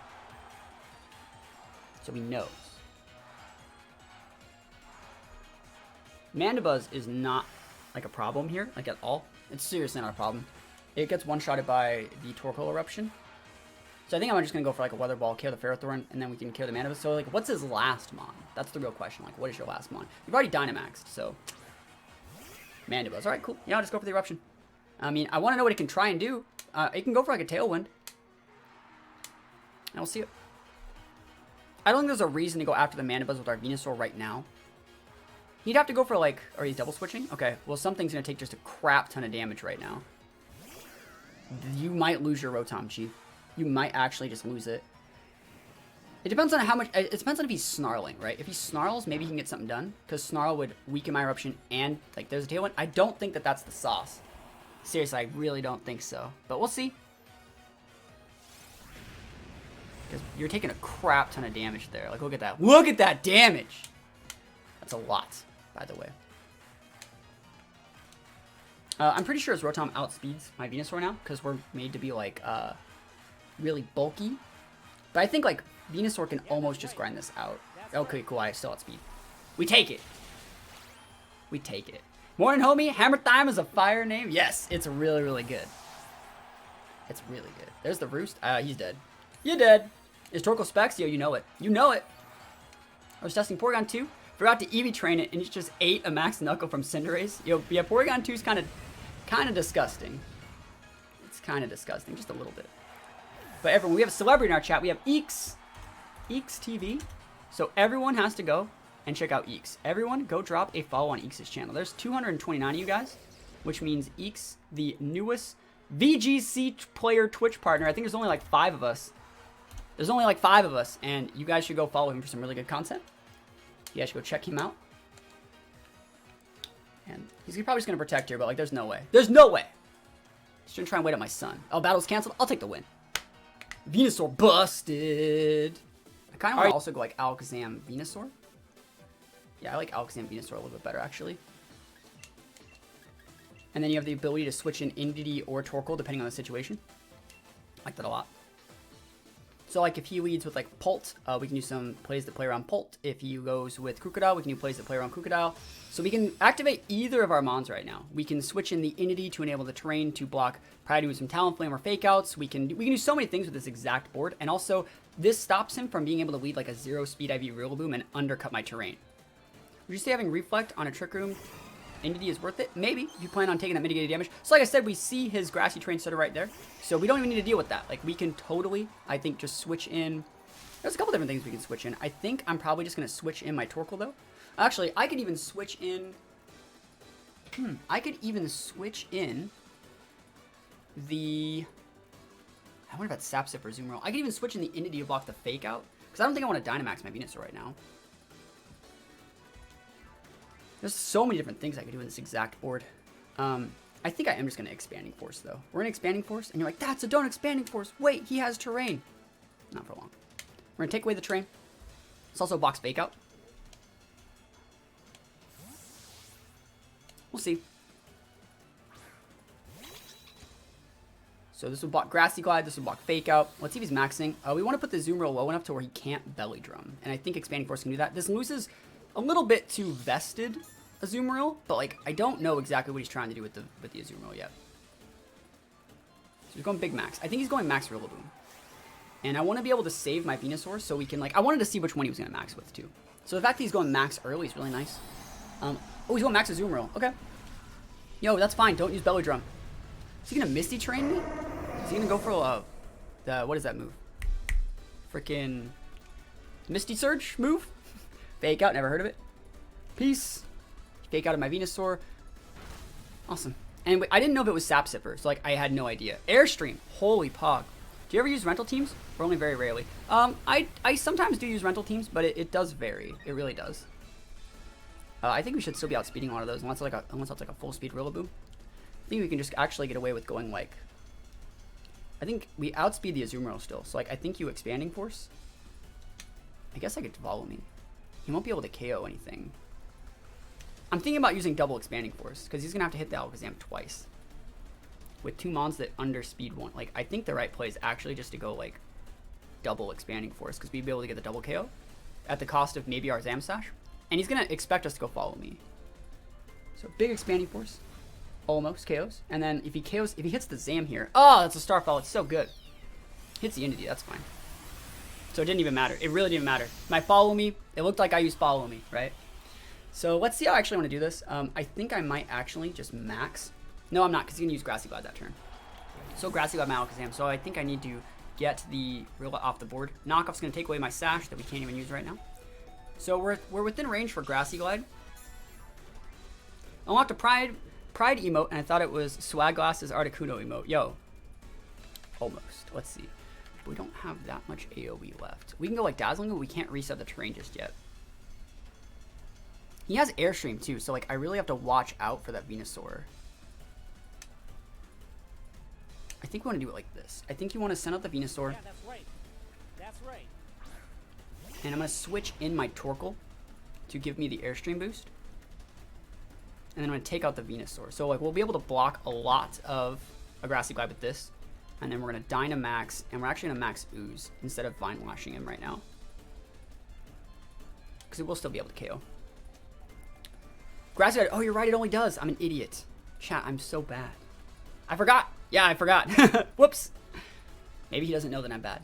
So he knows. Mandibuzz is not, like, a problem here, like, at all. It's seriously not a problem. It gets one-shotted by the Torkoal Eruption. So I think I'm just going to go for, like, a Weather Ball, kill the Ferrothorn, and then we can kill the Mandibuzz. So, like, what's his last Mon? That's the real question. Like, what is your last Mon? You've already Dynamaxed, so... Mandibuzz. Alright, cool. Yeah, I'll just go for the Eruption. I mean, I want to know what it can try and do. It can go for like a Tailwind. And we'll see it. I don't think there's a reason to go after the Mandibuzz with our Venusaur right now. He'd have to go for like... Or he's double switching? Okay, well something's going to take just a crap ton of damage right now. You might lose your Rotom, Chief. You might actually just lose it. It depends on how much... It depends on if he's snarling, right? If he snarls, maybe he can get something done. Because snarl would weaken my eruption and, like, there's a Tailwind. I don't think that that's the sauce. Seriously, I really don't think so. But we'll see. Because you're taking a crap ton of damage there. Like, look at that. Look at that damage! That's a lot, by the way. I'm pretty sure his Rotom outspeeds my Venusaur now, because we're made to be, like, really bulky. But I think, like, Venusaur can almost just grind this out. Okay, cool, I still outspeed. We take it. We take it. Morning, homie. Hammer Time is a fire name. Yes, it's really, really good. It's really good. There's the Roost. He's dead. You're dead. Is Torkoal Specs? Yo, you know it. You know it. I was testing Porygon 2. Forgot to EV train it, and it just ate a Max Knuckle from Cinderace. Yo, yeah, Porygon 2 is kind of disgusting. It's kind of disgusting, just a little bit. But everyone, we have a celebrity in our chat. We have Eeks TV. So everyone has to go and check out Eeks. Everyone, go drop a follow on Eeks' channel. There's 229 of you guys, which means Eeks, the newest VGC player Twitch partner. I think there's only like 5 of us. There's only like 5 of us, and you guys should go follow him for some really good content. You guys should go check him out. And he's probably just going to protect here, but like there's no way. There's no way! He's going to try and wait on my son. Oh, battle's canceled? I'll take the win. Venusaur busted! I kind of want to also go like Alakazam Venusaur. Yeah, I like Alakazam Venusaur a little bit better, actually. And then you have the ability to switch in Indeedee or Torkoal, depending on the situation. I like that a lot. So, like, if he leads with, like, Pult, we can do some plays that play around Pult. If he goes with Crocodile, we can do plays that play around Crocodile. So we can activate either of our Mons right now. We can switch in the Indeedee to enable the terrain to block Pride with some Talonflame or Fake Outs. We can do so many things with this exact board. And also, this stops him from being able to lead, like, a 0-speed IV Rillaboom and undercut my terrain. Would you say having Reflect on a Trick Room Indeedee is worth it? Maybe, if you plan on taking that mitigated damage. So like I said, we see his Grassy Terrain Stutter right there. So we don't even need to deal with that. Like, we can totally, I think, just switch in. There's a couple different things we can switch in. I think I'm probably just going to switch in my Torkoal, though. Actually, I could even switch in. I could even switch in the. I wonder if that's Sap Sip or Zoom Roll. I could even switch in the Indeedee to block the Fake Out. Because I don't think I want to Dynamax my Venusaur right now. There's so many different things I could do in this exact board. I think I am just going to Expanding Force, though. We're in Expanding Force, and you're like, that's a don't Expanding Force. Wait, he has terrain. Not for long. We're going to take away the terrain. It's also a box Fake Out. We'll see. So this will block Grassy Glide. This will block Fake Out. Let's see if he's maxing. We want to put the Zoom Roll low enough to where he can't Belly Drum. And I think Expanding Force can do that. This loses a little bit too vested Azumarill, but like I don't know exactly what he's trying to do with the Azumarill yet. So he's going big max. I think he's going max Rillaboom. And I want to be able to save my Venusaur so we can like I wanted to see which one he was going to max with too. So the fact that he's going max early is really nice. Oh, he's going max Azumarill. Okay. Yo, that's fine. Don't use Belly Drum. Is he going to Misty Train me? Is he going to go for what is that move? Freaking Misty Surge move? Fake Out, never heard of it. Peace. Fake Out of my Venusaur. Awesome. And I didn't know if it was Sap Sipper, so like I had no idea. Airstream. Holy pog. Do you ever use rental teams? Or only very rarely? I sometimes do use rental teams, but it does vary. It really does. I think we should still be outspeeding a lot of those, unless it's like a full speed Rillaboom. I think we can just actually get away with going like. I think we outspeed the Azumarill still, so like I think you Expanding Force. I guess I could follow me. He won't be able to KO anything. I'm thinking about using double Expanding Force, because he's going to have to hit the Alakazam twice. With 2 Mons that underspeed one. Like, I think the right play is actually just to go, like, double Expanding Force, because we'd be able to get the double KO at the cost of maybe our Zamsash. And he's going to expect us to go follow me. So, big Expanding Force. Almost KOs. And then if he hits the Zam here. Oh, that's a Starfall. It's so good. Hits the Indeedee. That's fine. So it didn't even matter. It really didn't matter. My Follow Me, it looked like I used Follow Me, right? So let's see how I actually want to do this. I think I might actually just max. No, I'm not, because he's going to use Grassy Glide that turn. So Grassy Glide my Alakazam. So I think I need to get the Rilla off the board. Knockoff's going to take away my Sash that we can't even use right now. So we're within range for Grassy Glide. Unlocked a Pride emote, and I thought it was Swag Glasses Articuno emote. Yo. Almost. Let's see. We don't have that much AoE left. We can go like Dazzling, but we can't reset the terrain just yet. He has Airstream too, so like I really have to watch out for that Venusaur. I think we want to do it like this. I think you want to send out the Venusaur. Yeah, that's right. And I'm going to switch in my Torkoal to give me the Airstream boost. And then I'm going to take out the Venusaur. So like we'll be able to block a lot of a Grassy Glide with this. And then we're going to Dynamax, and we're actually going to max Ooze instead of Vine Lashing him right now. Because it will still be able to KO. Grassy Glide, oh you're right, it only does. I'm an idiot. Chat, I'm so bad. I forgot. Yeah, I forgot. Whoops. Maybe he doesn't know that I'm bad.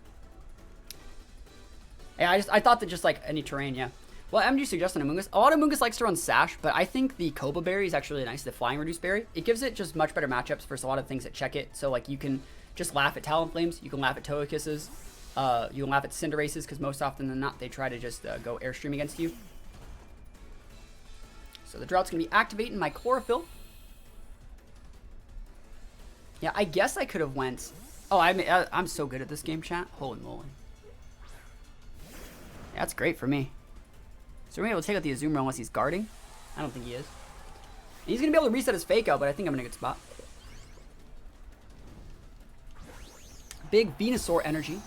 Yeah, I thought that just like any terrain, yeah. Well, I'm just suggesting Amoonguss. A lot of Amoonguss likes to run Sash, but I think the Koba Berry is actually really nice, the Flying Reduce Berry. It gives it just much better matchups versus a lot of things that check it. So like you can just laugh at Talonflames, you can laugh at Togekises, you can laugh at Cinderaces, because most often than not, they try to just go Airstream against you. So the Drought's going to be activating my Chlorophyll. Yeah, I guess I could have went... Oh, I'm so good at this game, chat. Holy moly. Yeah, that's great for me. So we're able to take out the Azumarill unless he's guarding. I don't think he is. And he's going to be able to reset his Fake Out, but I think I'm in a good spot. Big Venusaur energy.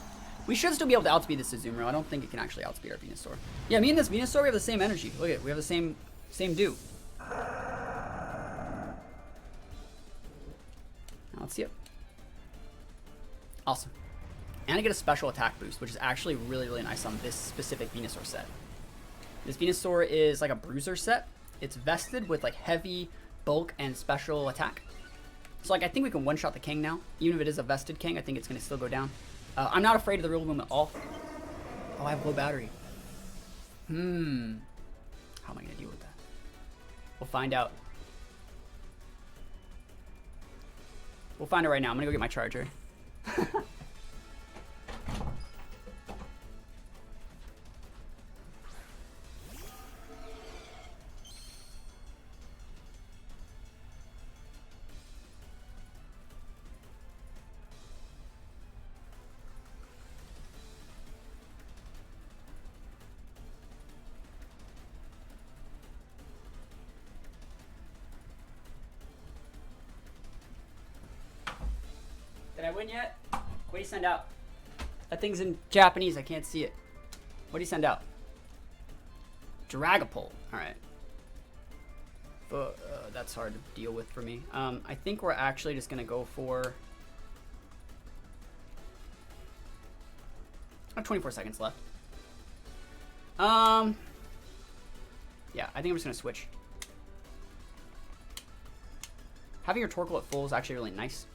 We should still be able to outspeed this Azumarill. I don't think it can actually outspeed our Venusaur. Yeah, me and this Venusaur, we have the same energy. Look at it. We have the same do. Now let's see it. Awesome. And I get a special attack boost, which is actually really, really nice on this specific Venusaur set. This Venusaur is like a bruiser set. It's vested with like heavy, bulk, and special attack. So like I think we can one-shot the King now. Even if it is a vested King, I think it's going to still go down. I'm not afraid of the Rillaboom at all. Oh, I have low battery. How am I going to deal with that? We'll find out. We'll find it right now. I'm going to go get my charger. Did I win yet? What do you send out? That thing's in Japanese. I can't see it. What do you send out? Dragapult. Alright. That's hard to deal with for me. I think we're actually just going to go for... I have 24 seconds left. Yeah, I think I'm just going to switch. Having your Torkoal at full is actually really nice.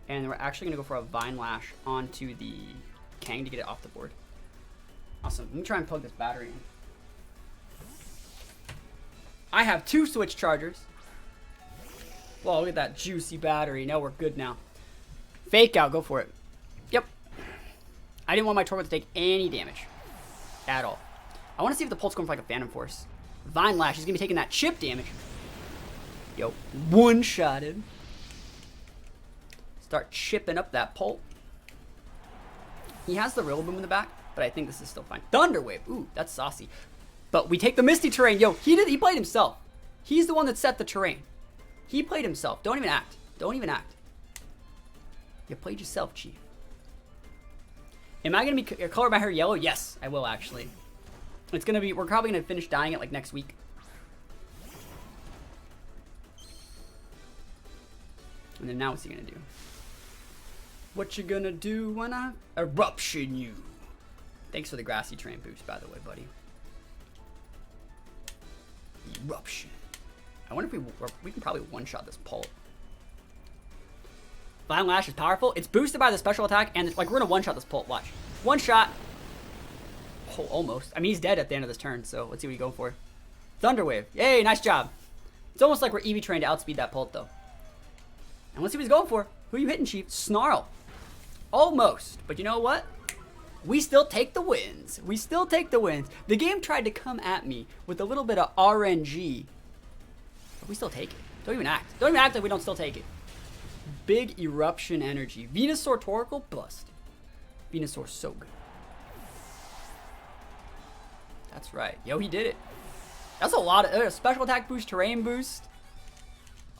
And we're actually going to go for a Vine Lash onto the Kang to get it off the board. Awesome. Let me try and plug this battery in. I have 2 Switch chargers. Well, look at that juicy battery. No, we're good now. Fake Out. Go for it. Yep. I didn't want my Torkoal to take any damage. At all. I want to see if the Pult's going for like a Phantom Force. Vine Lash. He's going to be taking that chip damage. Yo. One-shotted. Start chipping up that Pult. He has the Rillaboom in the back, but I think this is still fine. Thunder Wave. Ooh, that's saucy. But we take the Misty Terrain. Yo, he played himself. He's the one that set the terrain. He played himself. Don't even act. Don't even act. You played yourself, Chief. Am I going to be color my hair yellow? Yes, I will actually. It's going to be, we're probably going to finish dyeing it like next week. And then now what's he going to do? What you gonna do when I eruption you? Thanks for the Grassy Terrain boost, by the way, buddy. Eruption. I wonder if we can probably one-shot this Pult. Vine Lash is powerful. It's boosted by the special attack, and like we're gonna one-shot this Pult. Watch. One shot. Oh, almost. I mean, he's dead at the end of this turn, so let's see what he's going for. Thunder Wave. Yay, nice job. It's almost like we're EV trained to outspeed that Pult, though. And let's see what he's going for. Who are you hitting, Chief? Snarl. Almost. But you know what? We still take the wins. We still take the wins. The game tried to come at me with a little bit of RNG. But we still take it. Don't even act. Don't even act like we don't still take it. Big Eruption energy. Venusaur Torkoal, bust. Venusaur so good. That's right. Yo, he did it. That's a lot of special attack boost, terrain boost.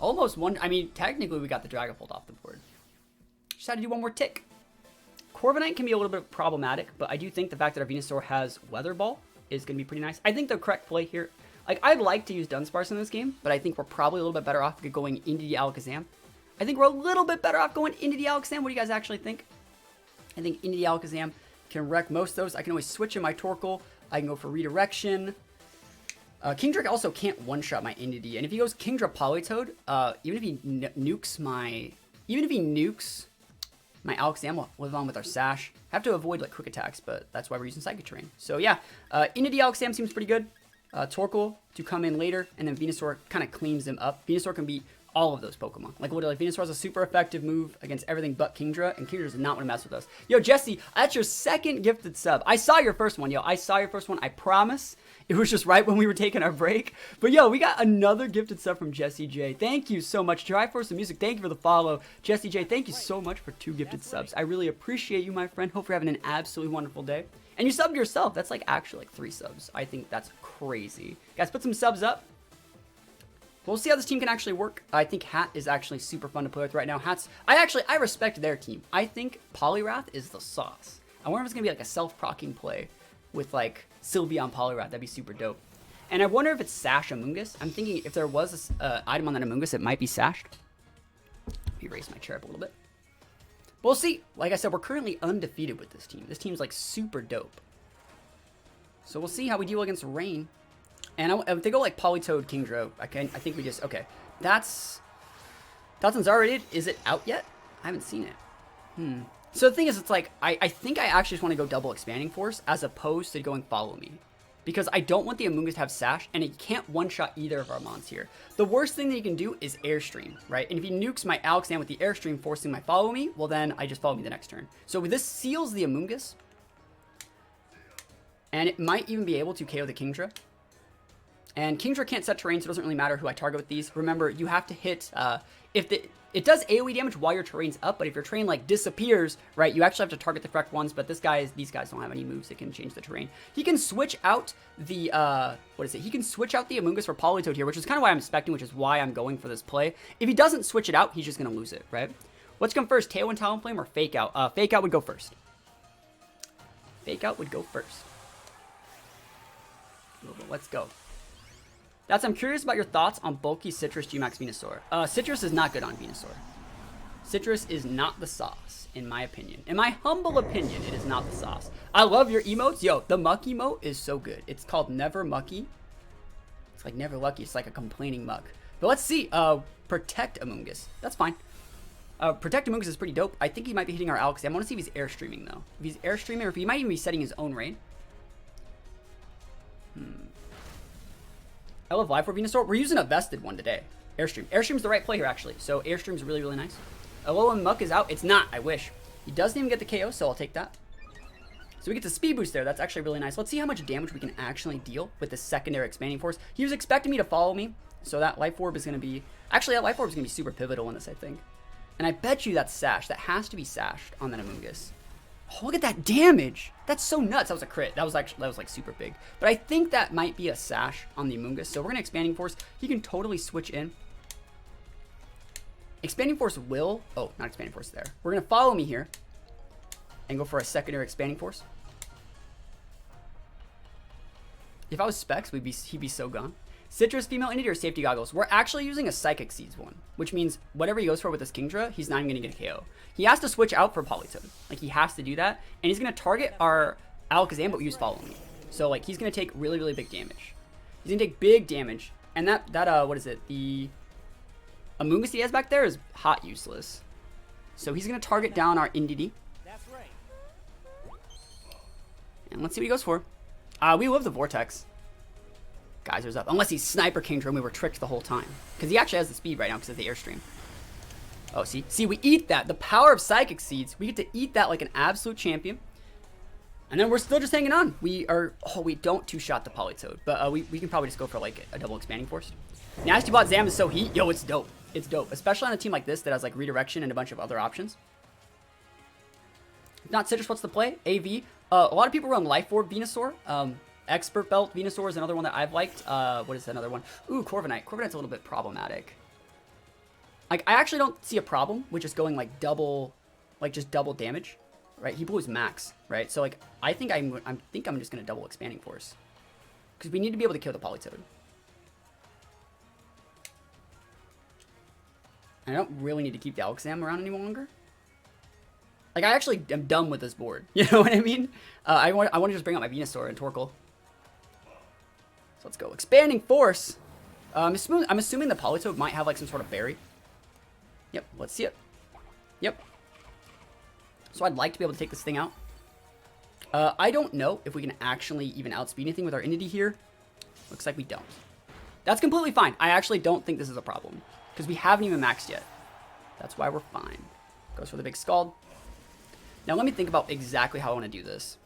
Almost one. I mean, technically we got the Dragapult off the board. Just had to do one more tick. Corviknight can be a little bit problematic, but I do think the fact that our Venusaur has Weather Ball is going to be pretty nice. I think the correct play here, like, I'd like to use Dunsparce in this game, but I think we're probably a little bit better off going into the Alakazam. I think we're a little bit better off going into the Alakazam. What do you guys actually think? I think into the Alakazam can wreck most of those. I can always switch in my Torkoal. I can go for redirection. Kingdra also can't one-shot my Entity, and if he goes Kingdra Politoed, even if he nukes my Alakazam, we'll live on with our Sash. Have to avoid like quick attacks, but that's why we're using Psychic Terrain. So yeah, Entity Alakazam seems pretty good. Torkoal to come in later, and then Venusaur kind of cleans him up. Venusaur can beat all of those Pokemon. Like literally, Venusaur has a super effective move against everything but Kingdra, and Kingdra does not want to mess with us. Yo, Jesse, that's your second gifted sub. I saw your first one, yo. I saw your first one, I promise. It was just right when we were taking our break. But yo, we got another gifted sub from Jesse J. Thank you so much. Try for some music. Thank you for the follow. Jesse J, thank you so much for 2 gifted subs. I really appreciate you, my friend. Hope you're having an absolutely wonderful day. And you subbed yourself. That's like actually like 3 subs. I think that's crazy. Guys, put some subs up. We'll see how this team can actually work. I think Hat is actually super fun to play with right now. I respect their team. I think Poliwrath is the sauce. I wonder if it's going to be like a self-procking play with like Sylveon Poliwrath. That'd be super dope. And I wonder if it's Sash Amoonguss. I'm thinking if there was an item on that Amoonguss, it might be Sashed. Let me raise my chair up a little bit. But we'll see. Like I said, we're currently undefeated with this team. This team's like super dope. So we'll see how we deal against Rain. And if they go like Politoed Kingdra, I think we just, okay. That's already, is it out yet? I haven't seen it. So the thing is, it's like, I think I actually just want to go double Expanding Force as opposed to going Follow Me. Because I don't want the Amoonguss to have Sash, and it can't one-shot either of our mons here. The worst thing that you can do is Airstream, right? And if he nukes my Alakazam with the Airstream, forcing my Follow Me, well then I just Follow Me the next turn. So this seals the Amoonguss. And it might even be able to KO the Kingdra. And Kingdra can't set terrain, so it doesn't really matter who I target with these. Remember, you have to hit, it does AoE damage while your terrain's up, but if your terrain like disappears, right, you actually have to target the correct ones, but these guys don't have any moves that can change the terrain. He can switch out the, he can switch out the Amoonguss for Politoed here, which is kind of why I'm expecting, which is why I'm going for this play. If he doesn't switch it out, he's just going to lose it, right? What's come first, Tailwind Talonflame or Fake Out? Fake Out would go first. Fake Out would go first. Let's go. I'm curious about your thoughts on bulky Citrus GMax Venusaur. Citrus is not good on Venusaur. Citrus is not the sauce, in my opinion. In my humble opinion, it is not the sauce. I love your emotes. Yo, the muck emote is so good. It's called Never Mucky. It's like Never Lucky. It's like a complaining muck. But let's see. Protect Amoonguss. That's fine. Protect Amoonguss is pretty dope. I think he might be hitting our Alakazam. I want to see if he's Airstreaming, though. If he's Airstreaming, or if he might even be setting his own rain. I love Life for Venusaur. We're using a vested one today. Airstream. Airstream's the right play here, actually. So Airstream's really, really nice. Alolan Muck is out. It's not. I wish. He doesn't even get the KO, so I'll take that. So we get the speed boost there. That's actually really nice. Let's see how much damage we can actually deal with the secondary Expanding Force. He was expecting me to follow me, so that Life Orb is going to be... Actually, that Life Orb is going to be super pivotal in this, I think. And I bet you that's Sash. That has to be Sashed on that Amoonguss. Oh, look at that damage. That's so nuts. That was a crit. That was like super big. But I think that might be a Sash on the Amoonguss. So we're going to Expanding Force. He can totally switch in. Expanding Force will... Oh, not Expanding Force there. We're going to follow me here. And go for a secondary Expanding Force. If I was Specs, he'd be so gone. Citrus Female Entity or Safety Goggles? We're actually using a Psychic Seeds one, which means whatever he goes for with this Kingdra, he's not even going to get a KO. He has to switch out for Politoed. Like, he has to do that. And he's going to target our Alakazam, but we use Follow Me. So, like, he's going to take really, really big damage. He's going to take big damage. And what is it? The Amoonguss he has back there is hot useless. So he's going to target down our Entity. And let's see what he goes for. We love the Vortex. Geyser's up. Unless he's Sniper Kingdra and we were tricked the whole time. Because he actually has the speed right now because of the Airstream. Oh, see? See, we eat that. The power of Psychic Seeds. We get to eat that like an absolute champion. And then we're still just hanging on. We don't two-shot the Politoed. But we can probably just go for like a double Expanding Force. Nasty Bot Zam is so heat. Yo, it's dope. It's dope. Especially on a team like this that has like redirection and a bunch of other options. If not Citrus, what's the play? AV. A lot of people run Life Orb Venusaur. Expert Belt Venusaur is another one that I've liked. What is another one? Ooh, Corviknight. Corviknight's a little bit problematic. Like, I actually don't see a problem with just going like double, like just double damage. right? He blew his max, right? So like, I think I'm just gonna double Expanding Force. Because we need to be able to kill the Politoed. I don't really need to keep the Alakazam around any longer. Like, I actually am done with this board. You know what I mean? I want to just bring out my Venusaur and Torkoal. So let's go. Expanding Force. I'm assuming the Politoed might have like some sort of berry. Yep, let's see it. Yep. So I'd like to be able to take this thing out. I don't know if we can actually even outspeed anything with our Entity here. Looks like we don't. That's completely fine. I actually don't think this is a problem. Because we haven't even maxed yet. That's why we're fine. Goes for the big Scald. Now let me think about exactly how I want to do this.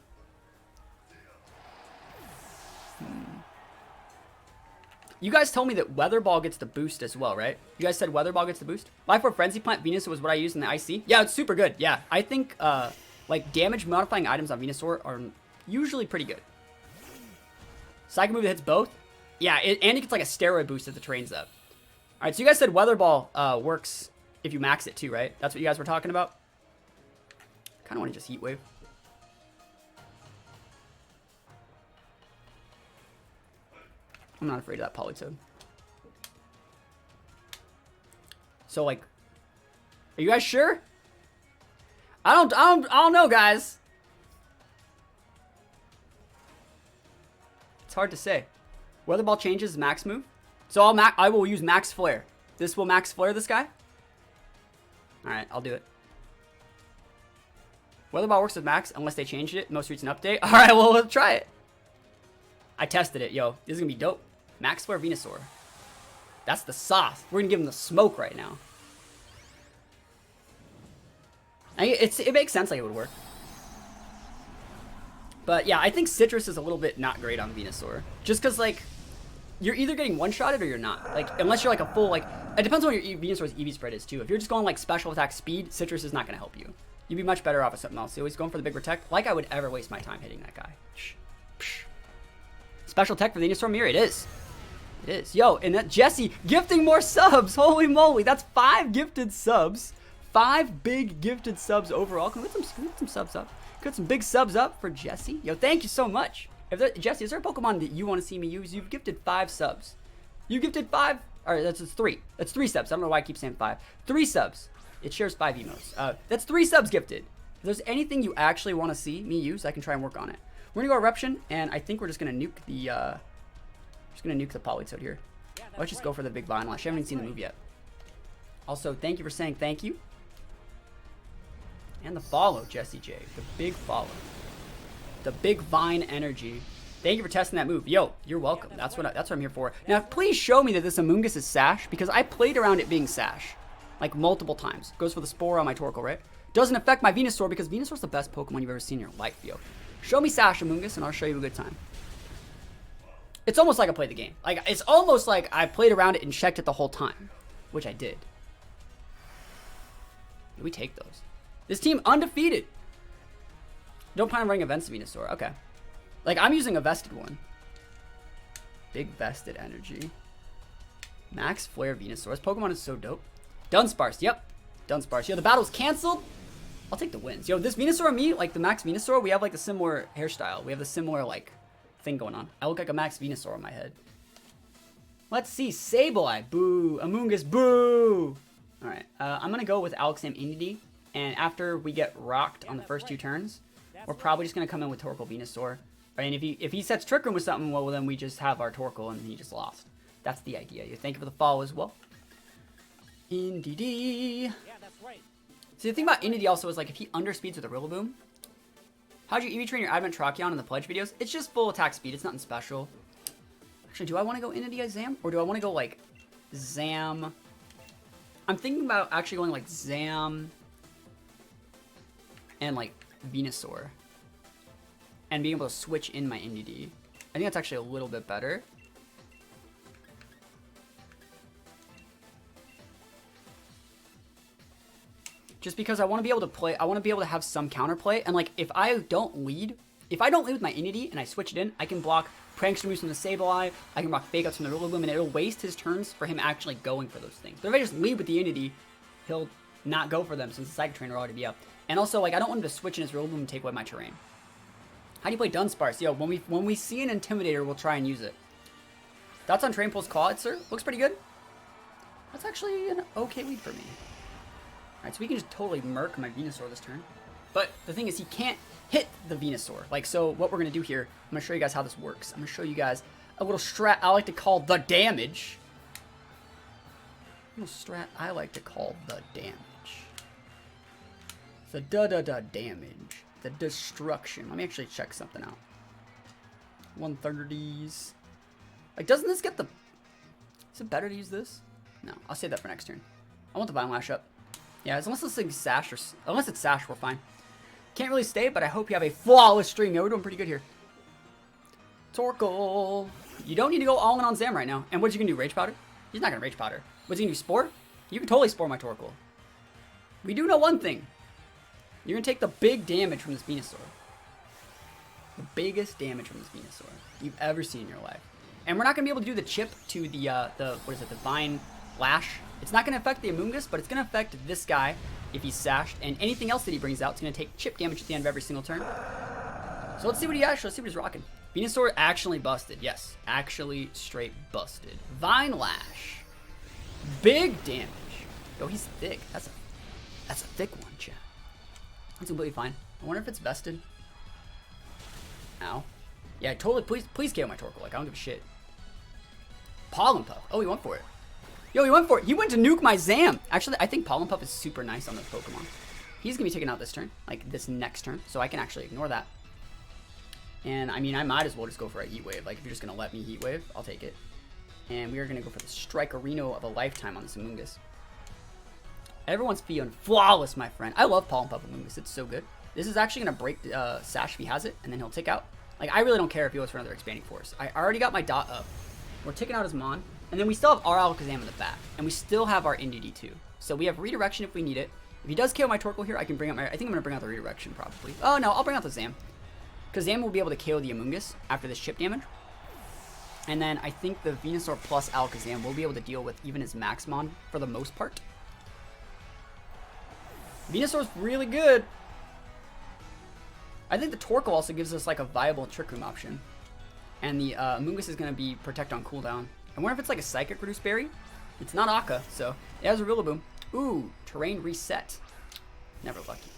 You guys told me that Weather Ball gets the boost as well, right? You guys said Weather Ball gets the boost? Life Orb Frenzy Plant Venusaur was what I used in the IC. Yeah, it's super good. Yeah, I think like damage modifying items on Venusaur are usually pretty good. Psychic move that hits both. Yeah, and it gets like a steroid boost if the terrain's up. All right, so you guys said Weather Ball works if you max it too, right? That's what you guys were talking about? Kind of want to just Heat Wave. I'm not afraid of that Politoed. So like, are you guys sure? I don't know, guys. It's hard to say. Weather Ball changes max move. So I will use Max Flare. This will Max Flare this guy. All right, I'll do it. Weather Ball works with Max unless they changed it. Most recent update. All right, well, let's try it. I tested it, yo. This is gonna be dope. Max Flare Venusaur. That's the sauce. We're gonna give him the smoke right now. It makes sense like it would work. But yeah, I think Citrus is a little bit not great on Venusaur. Just because like, you're either getting one-shotted or you're not. Like, unless you're like a full, like, it depends on what your Venusaur's EV spread is too. If you're just going like special attack speed, Citrus is not gonna help you. You'd be much better off with something else. You're always going for the big protect. Like I would ever waste my time hitting that guy. Special tech for the Venusaur Mirror. It is. It is. Yo, and that Jesse gifting more subs. Holy moly. That's 5 gifted subs. 5 big gifted subs overall. Can we get some subs up? Get some big subs up for Jesse. Yo, thank you so much. Jesse, is there a Pokemon that you want to see me use? You've gifted 5 subs. You gifted 5? Alright, that's 3. That's 3 subs. I don't know why I keep saying 5. 3 subs. It shares 5 emotes. That's 3 subs gifted. If there's anything you actually want to see me use, I can try and work on it. We're gonna go Eruption, and I think we're just gonna nuke the Politoed here. Let's just go for the big Vine Lash. I haven't even seen the move yet. Also, thank you for saying thank you. And the follow, Jesse J. The big follow. The big Vine energy. Thank you for testing that move. Yo, you're welcome. That's what I'm here for. Now, please show me that this Amoonguss is Sash, because I played around it being Sash. Like, multiple times. Goes for the Spore on my Torkoal, right? Doesn't affect my Venusaur, because Venusaur's the best Pokemon you've ever seen in your life, yo. Show me Sash Amoonguss, and I'll show you a good time. It's almost like I played the game. Like, it's almost like I played around it and checked it the whole time. Which I did. We take those. This team undefeated. Don't plan on running events to Venusaur. Okay. Like, I'm using a vested one. Big vested energy. Max Flare Venusaur. This Pokemon is so dope. Dunsparce. Yep. Dunsparce. Yo, the battle's canceled. I'll take the wins. Yo, this Venusaur and me, like the Max Venusaur, we have like the similar hairstyle. We have the similar like thing going on. I look like a Max Venusaur on my head. Let's see. Sableye. Boo. Amoonguss. Boo. All right. I'm going to go with Alakazam Entity. And after we get rocked on the first 2 turns, we're probably just going to come in with Torkoal Venusaur. And if he sets Trick Room with something, well, then we just have our Torkoal and he just lost. That's the idea. Thank you for the follow as well. Entity. Yeah, that's right. See, the thing about Entity also is, like, if he underspeeds with a Rillaboom, how'd you EV train your Advent Tracheon in the Pledge videos? It's just full attack speed. It's nothing special. Actually, do I want to go Entity as Zam? Or do I want to go, like, Zam? I'm thinking about actually going, like, Zam and, like, Venusaur. And being able to switch in my Entity. I think that's actually a little bit better. Just because I want to be able to play, I want to be able to have some counterplay. And like, if I don't lead with my Entity and I switch it in, I can block Prankster moves from the Sableye, I can block Fake Outs from the Rillaboom, and it'll waste his turns for him actually going for those things. But if I just lead with the Entity, he'll not go for them since the Psychic Terrain will already be up. And also, like, I don't want him to switch in his Rillaboom and take away my terrain. How do you play Dunsparce? Yo, when we see an Intimidator, we'll try and use it. Thoughts on Terrain Pulse Claw, sir? Looks pretty good. That's actually an okay lead for me. Alright, so we can just totally murk my Venusaur this turn. But the thing is, he can't hit the Venusaur. Like, so what we're going to do here, I'm going to show you guys how this works. I'm going to show you guys a little strat I like to call the damage. A little strat I like to call the damage. The damage. The destruction. Let me actually check something out. 130s. Like, doesn't this get the... Is it better to use this? No, I'll save that for next turn. I want the Vine Lash up. Yeah, unless this thing's Sash, or unless it's Sash, we're fine. Can't really stay, but I hope you have a flawless stream. Yeah, we're doing pretty good here. Torkoal. You don't need to go all in on Zam right now. And what's he gonna do? Rage Powder? He's not gonna Rage Powder. What's he gonna do? Spore? You can totally Spore my Torkoal. We do know one thing. You're gonna take the big damage from this Venusaur. The biggest damage from this Venusaur you've ever seen in your life. And we're not gonna be able to do the chip to the what is it? The Vine Lash. It's not going to affect the Amoonguss, but it's going to affect this guy if he's sashed. And anything else that he brings out is going to take chip damage at the end of every single turn. So let's see what he's rocking. Venusaur actually busted. Yes, actually straight busted. Vine Lash. Big damage. Yo, he's thick. That's a thick one, chat. That's completely fine. I wonder if it's vested. Ow. Yeah, totally. Please KO my Torkoal. Like, I don't give a shit. Pollen Puff. Oh, he went for it. Yo, he went for it. He went to nuke my Zam. Actually, I think Pollen Puff is super nice on this Pokemon. He's going to be taken out this turn, like this next turn, so I can actually ignore that. And, I mean, I might as well just go for a Heat Wave. Like, if you're just going to let me Heat Wave, I'll take it. And we are going to go for the Strikerino of a lifetime on this Amoonguss. Everyone's feeling flawless, my friend. I love Pollen Puff Amoonguss. It's so good. This is actually going to break Sash if he has it, and then he'll take out. Like, I really don't care if he goes for another Expanding Force. I already got my dot up. We're taking out his Mon. And then we still have our Alakazam in the back. And we still have our Indeedee too. So we have Redirection if we need it. If he does KO my Torkoal here, I can bring out my... I think I'm going to bring out the Redirection probably. Oh, no, I'll bring out the Zam. Because Zam will be able to KO the Amoonguss after this chip damage. And then I think the Venusaur plus Alakazam will be able to deal with even his Maxmon for the most part. Venusaur's really good. I think the Torkoal also gives us like a viable Trick Room option. And the Amoonguss is going to be Protect on cooldown. I wonder if it's like a Psychic Reduce Berry. It's not Akka, so it has a Rillaboom. Ooh, Terrain Reset. Never lucky.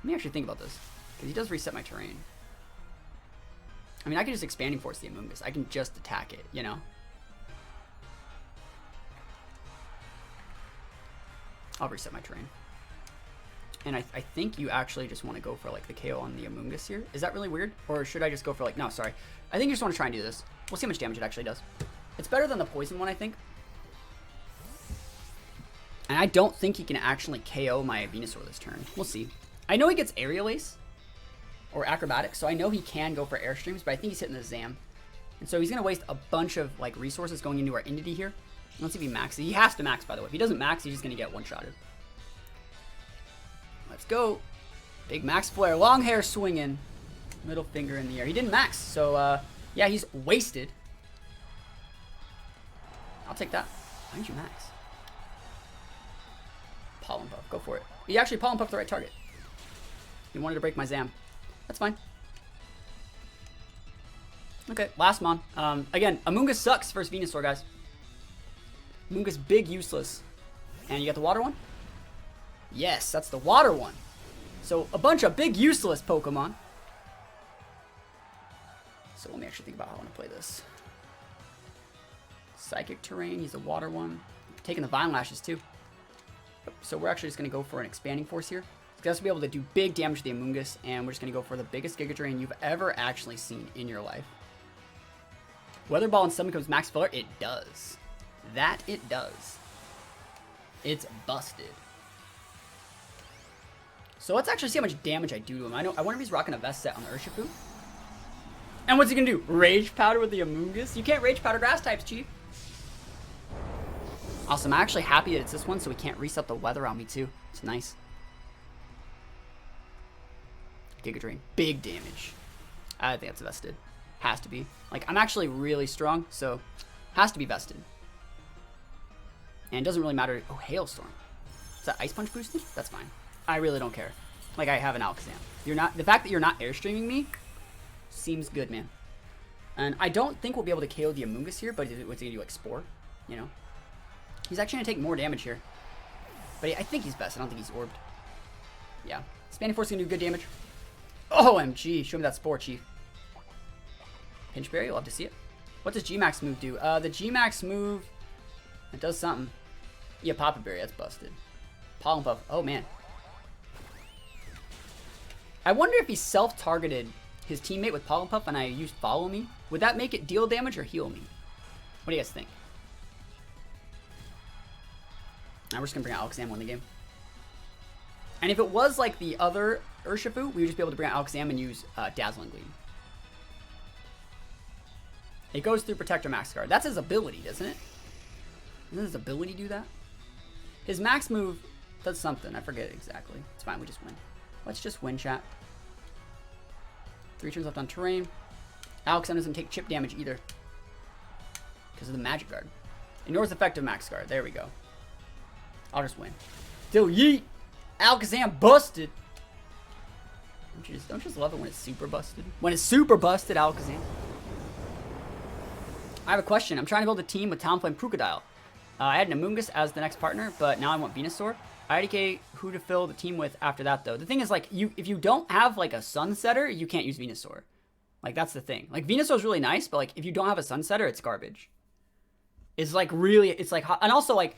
Let me actually think about this, because he does reset my terrain. I mean, I can just Expanding Force the Amoonguss. I can just attack it, you know? I'll reset my terrain. And I think you actually just want to go for like the KO on the Amoonguss here. Is that really weird? Or should I just go for like... No, sorry. I think you just want to try and do this. We'll see how much damage it actually does. It's better than the poison one, I think. And I don't think he can actually KO my Venusaur this turn. We'll see. I know he gets Aerial Ace. Or Acrobatics. So I know he can go for Airstreams. But I think he's hitting the Zam. And so he's going to waste a bunch of like resources going into our Indeedee here. Let's see if he maxes. He has to max, by the way. If he doesn't max, he's just going to get one-shotted. Let's go. Big Max Flare. Long hair swinging. Middle finger in the air. He didn't max. So, yeah, he's wasted. I'll take that. Why didn't you max? Pollen Puff. Go for it. He actually Pollen Puffed the right target. He wanted to break my Zam. That's fine. Okay, last Mon. Again, Amoonguss sucks versus Venusaur, guys. Amoonguss big useless. And you got the water one? Yes, that's the water one. So, a bunch of big useless Pokemon. So, let me actually think about how I want to play this. Psychic Terrain, he's a water one. Taking the Vine Lashes, too. So, we're actually just going to go for an Expanding Force here. Because to be able to do big damage to the Amoonguss, and we're just going to go for the biggest Giga Drain you've ever actually seen in your life. Weather Ball and Summon becomes Max Filler? It does. That it does. It's busted. So let's actually see how much damage I do to him. I wonder if he's rocking a vest set on the Urshifu. And what's he gonna do? Rage Powder with the Amoonguss? You can't Rage Powder grass types, Chief. Awesome. I'm actually happy that it's this one, so we can't reset the weather on me too. It's nice. Giga Drain. Big damage. I think that's vested. Has to be. Like, I'm actually really strong, so has to be vested. And it doesn't really matter. Oh, Hailstorm. Is that Ice Punch boosted? That's fine. I really don't care. Like, I have an Alakazam. The fact that you're not airstreaming me seems good, man. And I don't think we'll be able to KO the Amoonguss here, but what's he gonna do, like Spore? You know? He's actually gonna take more damage here. But I think he's best. I don't think he's orbed. Yeah. Expanding Force is gonna do good damage. OMG. Show me that Spore, Chief. Pinch Berry, you'll have to see it. What does GMax move do? The GMax move, it does something. Yeah, Papa Berry, that's busted. Pollen Puff, oh man. I wonder if he self-targeted his teammate with Pollen Puff and I used Follow Me. Would that make it deal damage or heal me? What do you guys think? Now we're just gonna bring out Alakazam, win the game. And if it was like the other Urshifu, we would just be able to bring out Alakazam and use Dazzling Gleam. It goes through Protector Max Guard. That's his ability, doesn't it? Doesn't his ability do that? His max move does something. I forget exactly. It's fine. We just win. Let's just win, chat. 3 turns left on terrain. Alakazam doesn't take chip damage either because of the Magic Guard. Ignores effective Max Guard. There we go. I'll just win. Still yeet. Alakazam busted. Don't you just love it when it's super busted? When it's super busted, Alakazam. I have a question. I'm trying to build a team with Talonflame Crocodile. I had an Amoonguss as the next partner, but now I want Venusaur. IDK who to fill the team with after that, though. The thing is, like, if you don't have, like, a Sunsetter, you can't use Venusaur. Like, that's the thing. Like, Venusaur's really nice, but, like, if you don't have a Sunsetter, it's garbage. It's, like, really, it's, like, and also, like,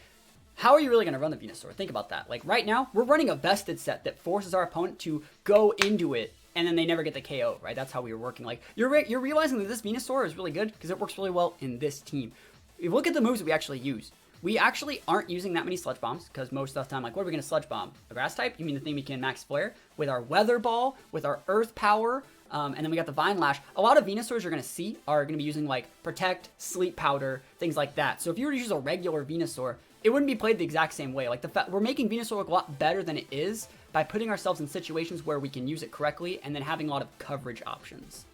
how are you really going to run the Venusaur? Think about that. Like, right now, we're running a vested set that forces our opponent to go into it, and then they never get the KO, right? That's how we were working. Like, you're realizing that this Venusaur is really good because it works really well in this team. If you look at the moves that we actually use, we actually aren't using that many Sludge Bombs because most of the time, like, what are we going to Sludge Bomb? A Grass type? You mean the thing we can Max Flare? With our Weather Ball, with our Earth Power, and then we got the Vine Lash. A lot of Venusaurs you're going to see are going to be using, like, Protect, Sleep Powder, things like that. So if you were to use a regular Venusaur, it wouldn't be played the exact same way. Like, we're making Venusaur look a lot better than it is by putting ourselves in situations where we can use it correctly and then having a lot of coverage options.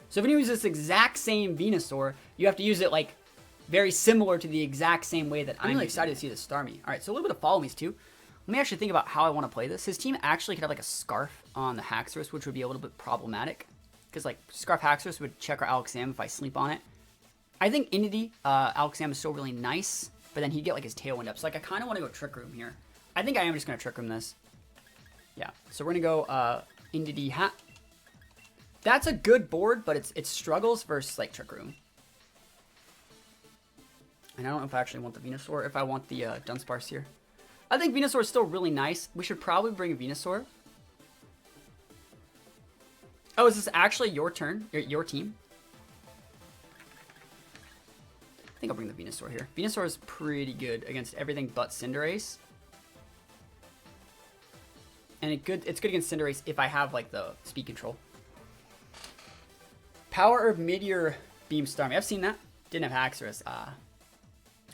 So if you use this exact same Venusaur, you have to use it, like, very similar to the exact same way that I'm really excited to see this Starmie. All right, so a little bit of Follow Me's too. Let me actually think about how I want to play this. His team actually could have, like, a Scarf on the Haxorus, which would be a little bit problematic. Because, like, Scarf Haxorus would check our Alakazam if I sleep on it. I think Inity Alakazam is still really nice, but then he'd get, like, his Tailwind up. So, like, I kind of want to go Trick Room here. I think I am just going to Trick Room this. Yeah, so we're going to go Inity Hat. That's a good board, but it struggles versus, like, Trick Room. And I don't know if I actually want the Venusaur or if I want the Dunsparce here. I think Venusaur is still really nice. We should probably bring a Venusaur. Oh, is this actually your turn? Your team? I think I'll bring the Venusaur here. Venusaur is pretty good against everything but Cinderace. And it's good against Cinderace if I have, like, the speed control. Power Herb Meteor Beam Starmie. I've seen that. Didn't have Haxorus.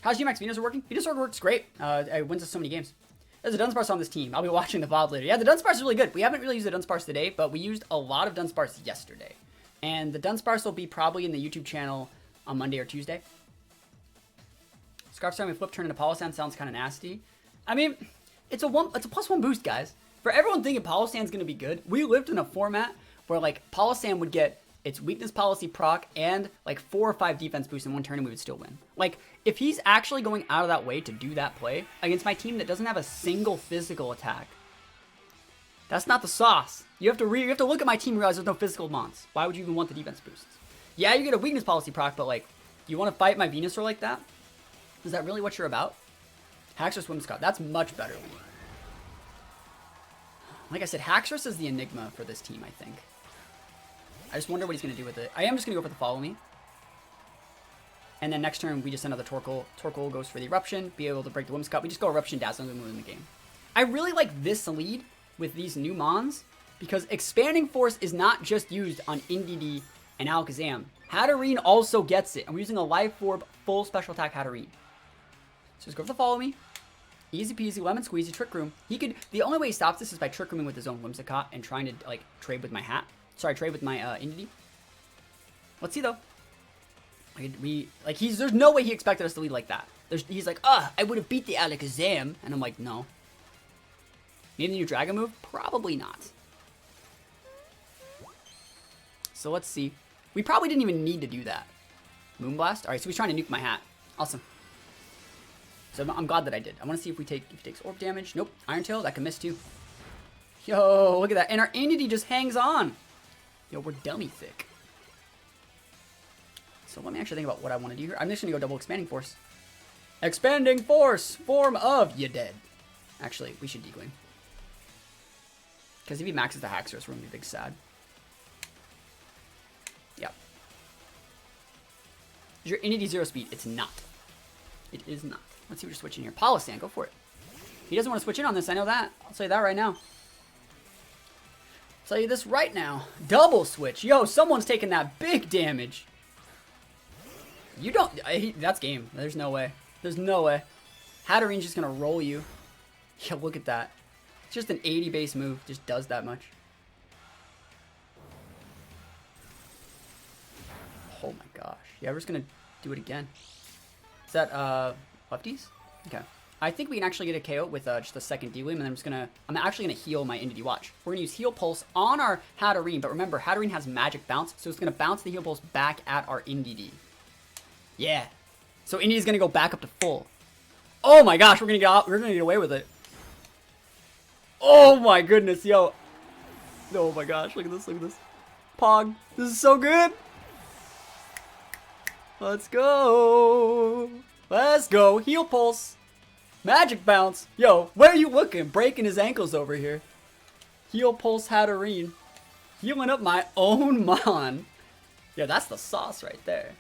How's GMax Venusaur working? Venusaur works great. It wins us so many games. There's a Dunsparce on this team. I'll be watching the VOD later. Yeah, the Dunsparce is really good. We haven't really used the Dunsparce today, but we used a lot of Dunsparce yesterday. And the Dunsparce will be probably in the YouTube channel on Monday or Tuesday. Scarf Starmie flip turn into Palossand sounds kind of nasty. I mean, it's a +1 boost, guys. For everyone thinking Palossand's going to be good, we lived in a format where, like, Palossand would get its weakness policy proc and, like, 4 or 5 defense boosts in one turn and we would still win. Like, if he's actually going out of that way to do that play against my team that doesn't have a single physical attack, that's not the sauce. You have to look at my team and realize there's no physical mons. Why would you even want the defense boosts? Yeah, you get a weakness policy proc, but, like, you want to fight my Venusaur like that? Is that really what you're about? Haxorus Whimsicott, that's much better. Like I said, Haxorus is the enigma for this team, I think. I just wonder what he's going to do with it. I am just going to go for the Follow Me. And then next turn, we just send another Torkoal. Torkoal goes for the Eruption, be able to break the Whimsicott. We just go Eruption, Dazzling, and win the game. I really like this lead with these new Mons, because Expanding Force is not just used on Indeedee and Alakazam. Hatterene also gets it, and we're using a Life Orb full special attack Hatterene. So just go for the Follow Me. Easy peasy, lemon squeezy, Trick Room. The only way he stops this is by Trick Rooming with his own Whimsicott and trying to, like, trade with my hat. Sorry, trade with my Indeedee. Let's see, though. There's no way he expected us to lead like that. He's like, I would have beat the Alakazam. And I'm like, no. Maybe the new dragon move? Probably not. So let's see. We probably didn't even need to do that. Moonblast? Alright, so he's trying to nuke my hat. Awesome. So I'm glad that I did. I want to see if he takes orb damage. Nope. Iron Tail, that can miss too. Yo, look at that. And our entity just hangs on. Yo, we're dummy thick. So let me actually think about what I want to do here. I'm just going to go double Expanding Force. Expanding Force! Form of you dead. Actually, we should decoy him. Because if he maxes the Haxorus, we're going to be big sad. Yep. Is your entity 0 speed? It's not. It is not. Let's see what you're switching here. Polisan, go for it. He doesn't want to switch in on this, I know that. I'll tell you that right now. I'll tell you this right now. Double switch. Yo, someone's taking that big damage. You don't... that's game. There's no way. There's no way. Hatterene's just going to roll you. Yo, look at that. It's just an 80 base move. Just does that much. Oh my gosh. Yeah, we're just going to do it again. Is that, lefties? Okay. I think we can actually get a KO with just a second D-Wing, and then I'm actually gonna heal my entity. Watch. We're gonna use Heal Pulse on our Hatterene, but remember, Hatterene has Magic Bounce, so it's gonna bounce the Heal Pulse back at our entity. Yeah. So entity's gonna go back up to full. Oh my gosh, we're gonna get away with it. Oh my goodness, yo. Oh my gosh, look at this, look at this. Pog, this is so good. Let's go. Let's go. Heal Pulse. Magic Bounce. Yo, where are you looking? Breaking his ankles over here. Heal Pulse Hatterene. Healing up my own Mon. Yeah, that's the sauce right there.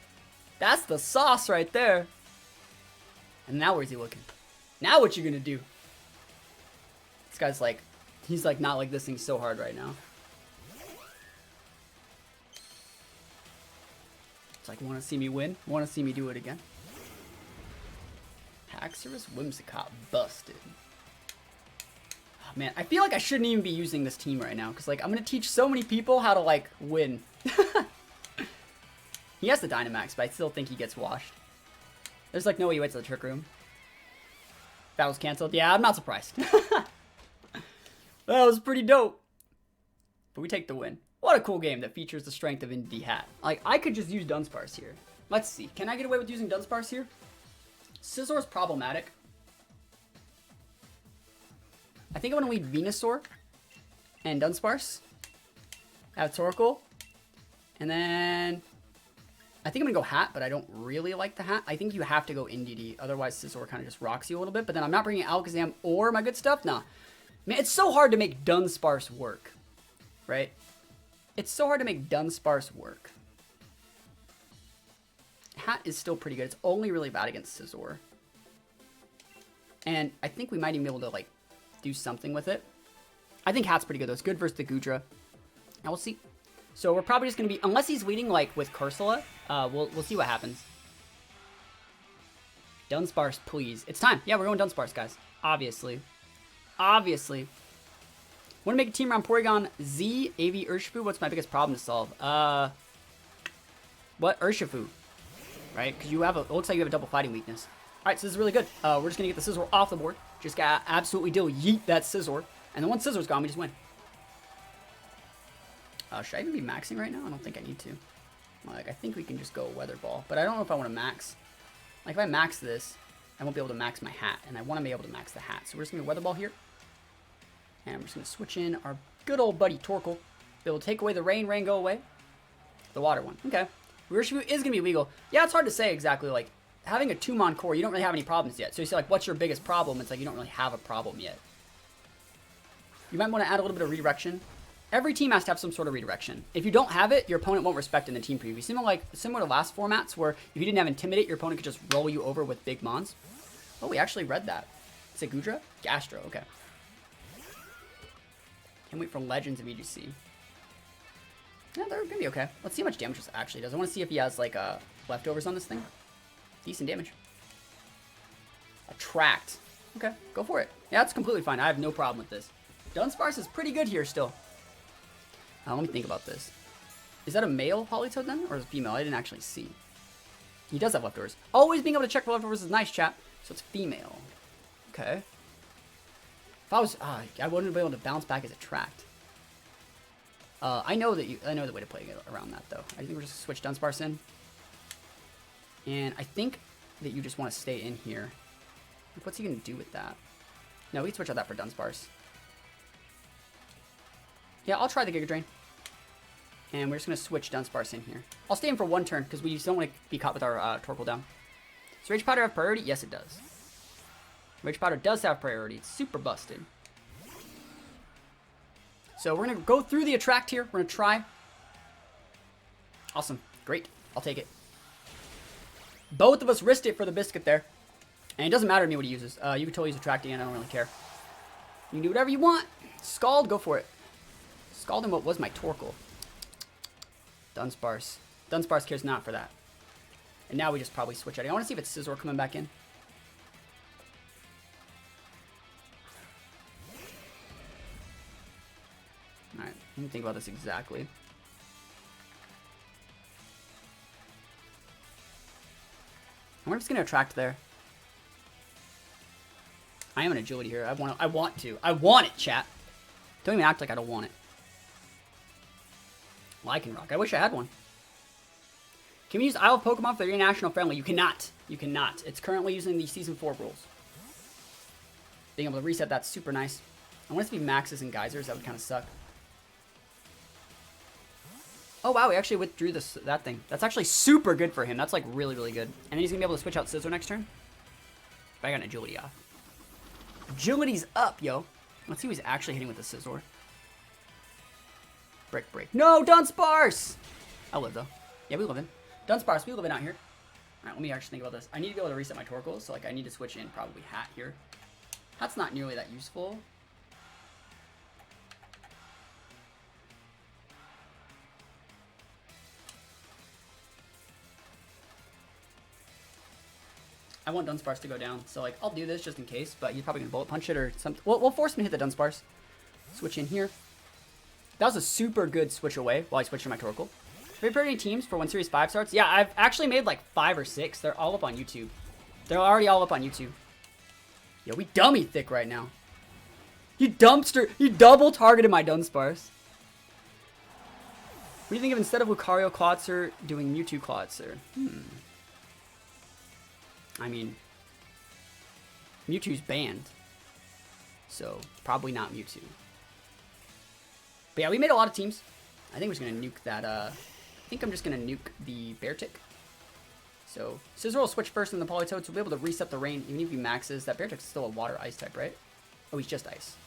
That's the sauce right there. And now where's he looking? Now what you gonna do? This guy's like, he's like not like this thing so hard right now. It's like, wanna see me win? Wanna see me do it again? Haxorus Whimsicott busted. Oh, man, I feel like I shouldn't even be using this team right now, because like I'm gonna teach so many people how to like win. He has the Dynamax, but I still think he gets washed. There's like no way he waits to the Trick Room. Battle's canceled. Yeah, I'm not surprised. That was pretty dope. But we take the win. What a cool game that features the strength of Indie Hat. Like, I could just use Dunsparce here. Let's see. Can I get away with using Dunsparce here? Scissor's problematic. I think I'm going to lead Venusaur and Dunsparce. Have Torkoal. And then I think I'm going to go Hat, but I don't really like the Hat. I think you have to go NDD. Otherwise, Scizor kind of just rocks you a little bit. But then I'm not bringing Alakazam or my good stuff. Nah. Man, it's so hard to make Dunsparce work. Right? It's so hard to make Dunsparce work. Hat is still pretty good. It's only really bad against Scizor. And I think we might even be able to, like, do something with it. I think Hat's pretty good, though. It's good versus the Goodra. Now, we'll see. So we're probably just going to be... Unless he's leading, like, with Cursula, we'll see what happens. Dunsparce, please. It's time. Yeah, we're going Dunsparce, guys. Obviously. Obviously. Want to make a team around Porygon Z, AV, Urshifu? What's my biggest problem to solve? What? Urshifu. Right? Because you have a... It looks like you have a double fighting weakness. Alright, so this is really good. We're just going to get the Scizor off the board. Just got absolutely yeet that Scizor. And then once Scissor's gone, we just win. Should I even be maxing right now? I don't think I need to. Like, I think we can just go Weather Ball. But I don't know if I want to max. Like, if I max this, I won't be able to max my Hat. And I want to be able to max the Hat. So we're just going to Weather Ball here. And we're just going to switch in our good old buddy Torkoal. It will take away the rain go away. The water one. Okay. Urshifu is going to be legal. Yeah, it's hard to say exactly, like, having a 2-mon core, you don't really have any problems yet. So you say, like, what's your biggest problem? It's like, you don't really have a problem yet. You might want to add a little bit of redirection. Every team has to have some sort of redirection. If you don't have it, your opponent won't respect in the team preview. Similar to last formats where if you didn't have Intimidate, your opponent could just roll you over with big mons. Oh, we actually read that. Is it Goodra? Gastro, okay. Can't wait for Legends of VGC. Yeah, they're going to be okay. Let's see how much damage this actually does. I want to see if he has, like, leftovers on this thing. Decent damage. Attract. Okay, go for it. Yeah, that's completely fine. I have no problem with this. Dunsparce is pretty good here still. Let me think about this. Is that a male Politoed then? Or is it female? I didn't actually see. He does have leftovers. Always being able to check for leftovers is nice, chap. So it's female. Okay. If I was, I wouldn't be able to bounce back as attract. I know the way to play around that though. I think we're just switch Dunsparce in. And I think that you just want to stay in here. What's he gonna do with that? No, we can switch out that for Dunsparce. Yeah, I'll try the Giga Drain. And we're just gonna switch Dunsparce in here. I'll stay in for one turn because we just don't want to be caught with our Torkoal down. Does Rage Powder have priority? Yes, it does. Rage Powder does have priority. It's super busted. So we're gonna go through the attract here. We're gonna try. Awesome, great. I'll take it. Both of us risked it for the biscuit there. And it doesn't matter to me what he uses. You can totally use attracting and I don't really care. You can do whatever you want. Scald, go for it. Scald him what was my Torkoal. Dunsparce. Dunsparce cares not for that. And now we just probably switch out. I want to see if it's Scizor coming back in. Alright, let me think about this exactly. I wonder if it's going to attract there. I am an agility here. I want it, chat. Don't even act like I don't want it. Lycan Rock. I wish I had one. Can we use Isle of Pokemon for the international friendly? You cannot. You cannot. It's currently using the Season 4 rules. Being able to reset that's super nice. I want it to be Maxes and Geysers. That would kind of suck. Oh, wow. We actually withdrew that thing. That's actually super good for him. That's, like, really, really good. And then he's going to be able to switch out Scizor next turn. But I got an Agility off. Agility's up, yo. Let's see who he's actually hitting with the Scizor. Brick, break. No, Dunsparce! I live, though. Yeah, we live in. Dunsparce, we live in out here. Alright, let me actually think about this. I need to be able to reset my Torkoal, so, like, I need to switch in probably Hat here. Hat's not nearly that useful. I want Dunsparce to go down, so like I'll do this just in case, but he's probably gonna bullet punch it or something. We'll force him to hit the Dunsparce. Switch in here. That was a super good switch away while I switched to my Torkoal. Have you prepared any teams for when Series 5 starts? Yeah, I've actually made like 5 or 6. They're all up on YouTube. They're already all up on YouTube. Yo, we dummy thick right now. You double targeted my Dunsparce. What do you think of instead of Lucario Clawitzer doing Mewtwo Clawitzer? I mean, Mewtwo's banned, so probably not Mewtwo. But yeah, we made a lot of teams. I think we're just gonna nuke that. I think I'm just gonna nuke the Beartic. So Scizor will switch first in the Politoed, so we'll be able to reset the rain even if he maxes. That Beartic's still a water ice type, right? Oh, he's just ice.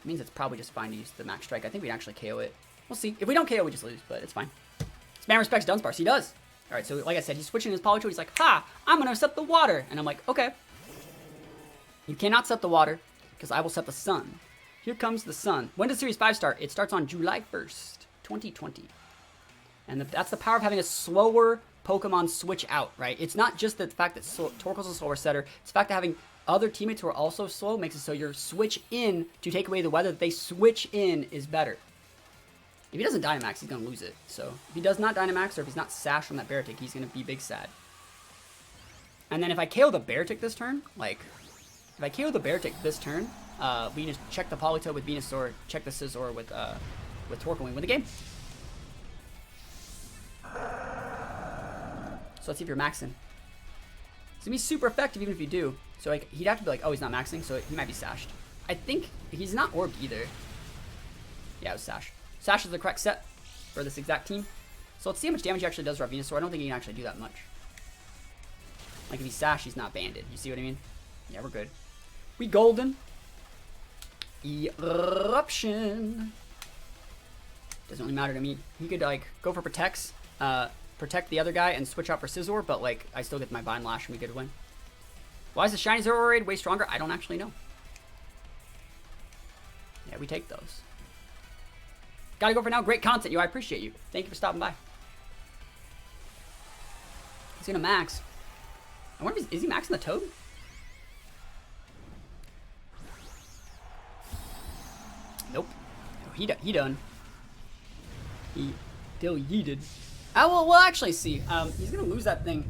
It means it's probably just fine to use the Max Strike. I think we can actually KO it. We'll see. If we don't KO, we just lose, but it's fine. This man respects Dunsparce. He does. Alright, so like I said, he's switching his Politoed. He's like, ha! I'm going to set the water. And I'm like, okay. You cannot set the water, because I will set the sun. Here comes the sun. When does Series 5 start? It starts on July 1st, 2020. And that's the power of having a slower Pokemon switch out, right? It's not just the fact that Torkoal's a slower setter. It's the fact that having other teammates who are also slow makes it so your switch in to take away the weather that they switch in is better. If he doesn't Dynamax, he's going to lose it. So if he does not Dynamax, or if he's not Sash from that Beartic, he's going to be big sad. And then if I KO the Beartic this turn, like, if I KO the Beartic this turn, we just check the Politoed with Venusaur, check the Scizor with Torkoal, and we win the game. So let's see if you're maxing. It's going to be super effective even if you do. So like, he'd have to be like, oh, he's not maxing, so he might be Sashed. I think he's not Orbed either. Yeah, it was Sash. Sash is the correct set for this exact team. So let's see how much damage he actually does to our Venusaur. I don't think he can actually do that much. Like if he's Sash, he's not banded. You see what I mean? Yeah, we're good. We golden. Eruption. Doesn't really matter to me. He could like go for protects, protect the other guy and switch out for Scizor, but like I still get my Vine Lash and we could win. Why is the Shiny Zero Raid way stronger? I don't actually know. Yeah, we take those. Gotta go for now. Great content, yo. I appreciate you. Thank you for stopping by. He's gonna max. I wonder if is he maxing the Toad? Nope. No, he done. He still yeeted. We'll actually see. He's gonna lose that thing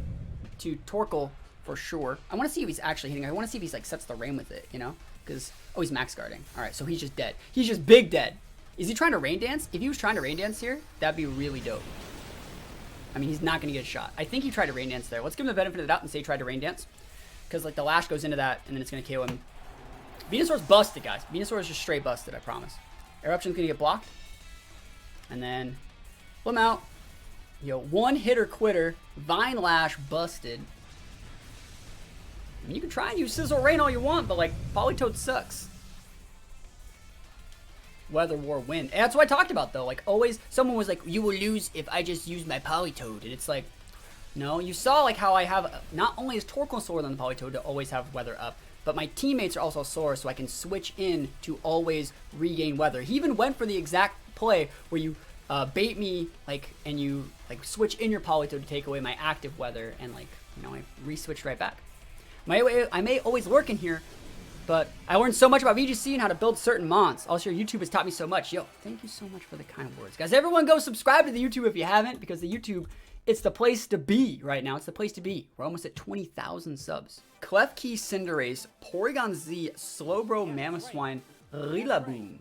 to Torkoal for sure. I want to see if he's actually hitting. I want to see if he's like sets the rain with it. You know. Because, oh, he's max guarding. All right, so he's just dead. He's just big dead. Is he trying to rain dance? If he was trying to rain dance here, that'd be really dope. I mean, he's not going to get a shot. I think he tried to rain dance there. Let's give him the benefit of the doubt and say he tried to rain dance. Because, like, the lash goes into that, and then it's going to KO him. Venusaur's busted, guys. Venusaur is just straight busted, I promise. Eruption's going to get blocked. And then, pull him out. Yo, one hitter quitter. Vine Lash busted. I mean, you can try and use Sizzle Rain all you want, but, like, Politoed sucks. Weather, War, Wind. And that's what I talked about, though. Like, always, someone was like, you will lose if I just use my Politoed. And it's like, no. You saw, like, how I have, not only is Torkoal slower than the Politoed to always have Weather up, but my teammates are also slower, so I can switch in to always regain Weather. He even went for the exact play where you bait me, like, and you, like, switch in your Politoed to take away my active Weather, and, like, you know, I re-switched right back. I may always lurk in here, but I learned so much about VGC and how to build certain mons. Also, YouTube has taught me so much. Yo, thank you so much for the kind words. Guys, everyone go subscribe to the YouTube if you haven't, because the YouTube, it's the place to be right now. It's the place to be. We're almost at 20,000 subs. Klefki, Cinderace, Porygon Z, Slowbro, Mamoswine, Rillaboom.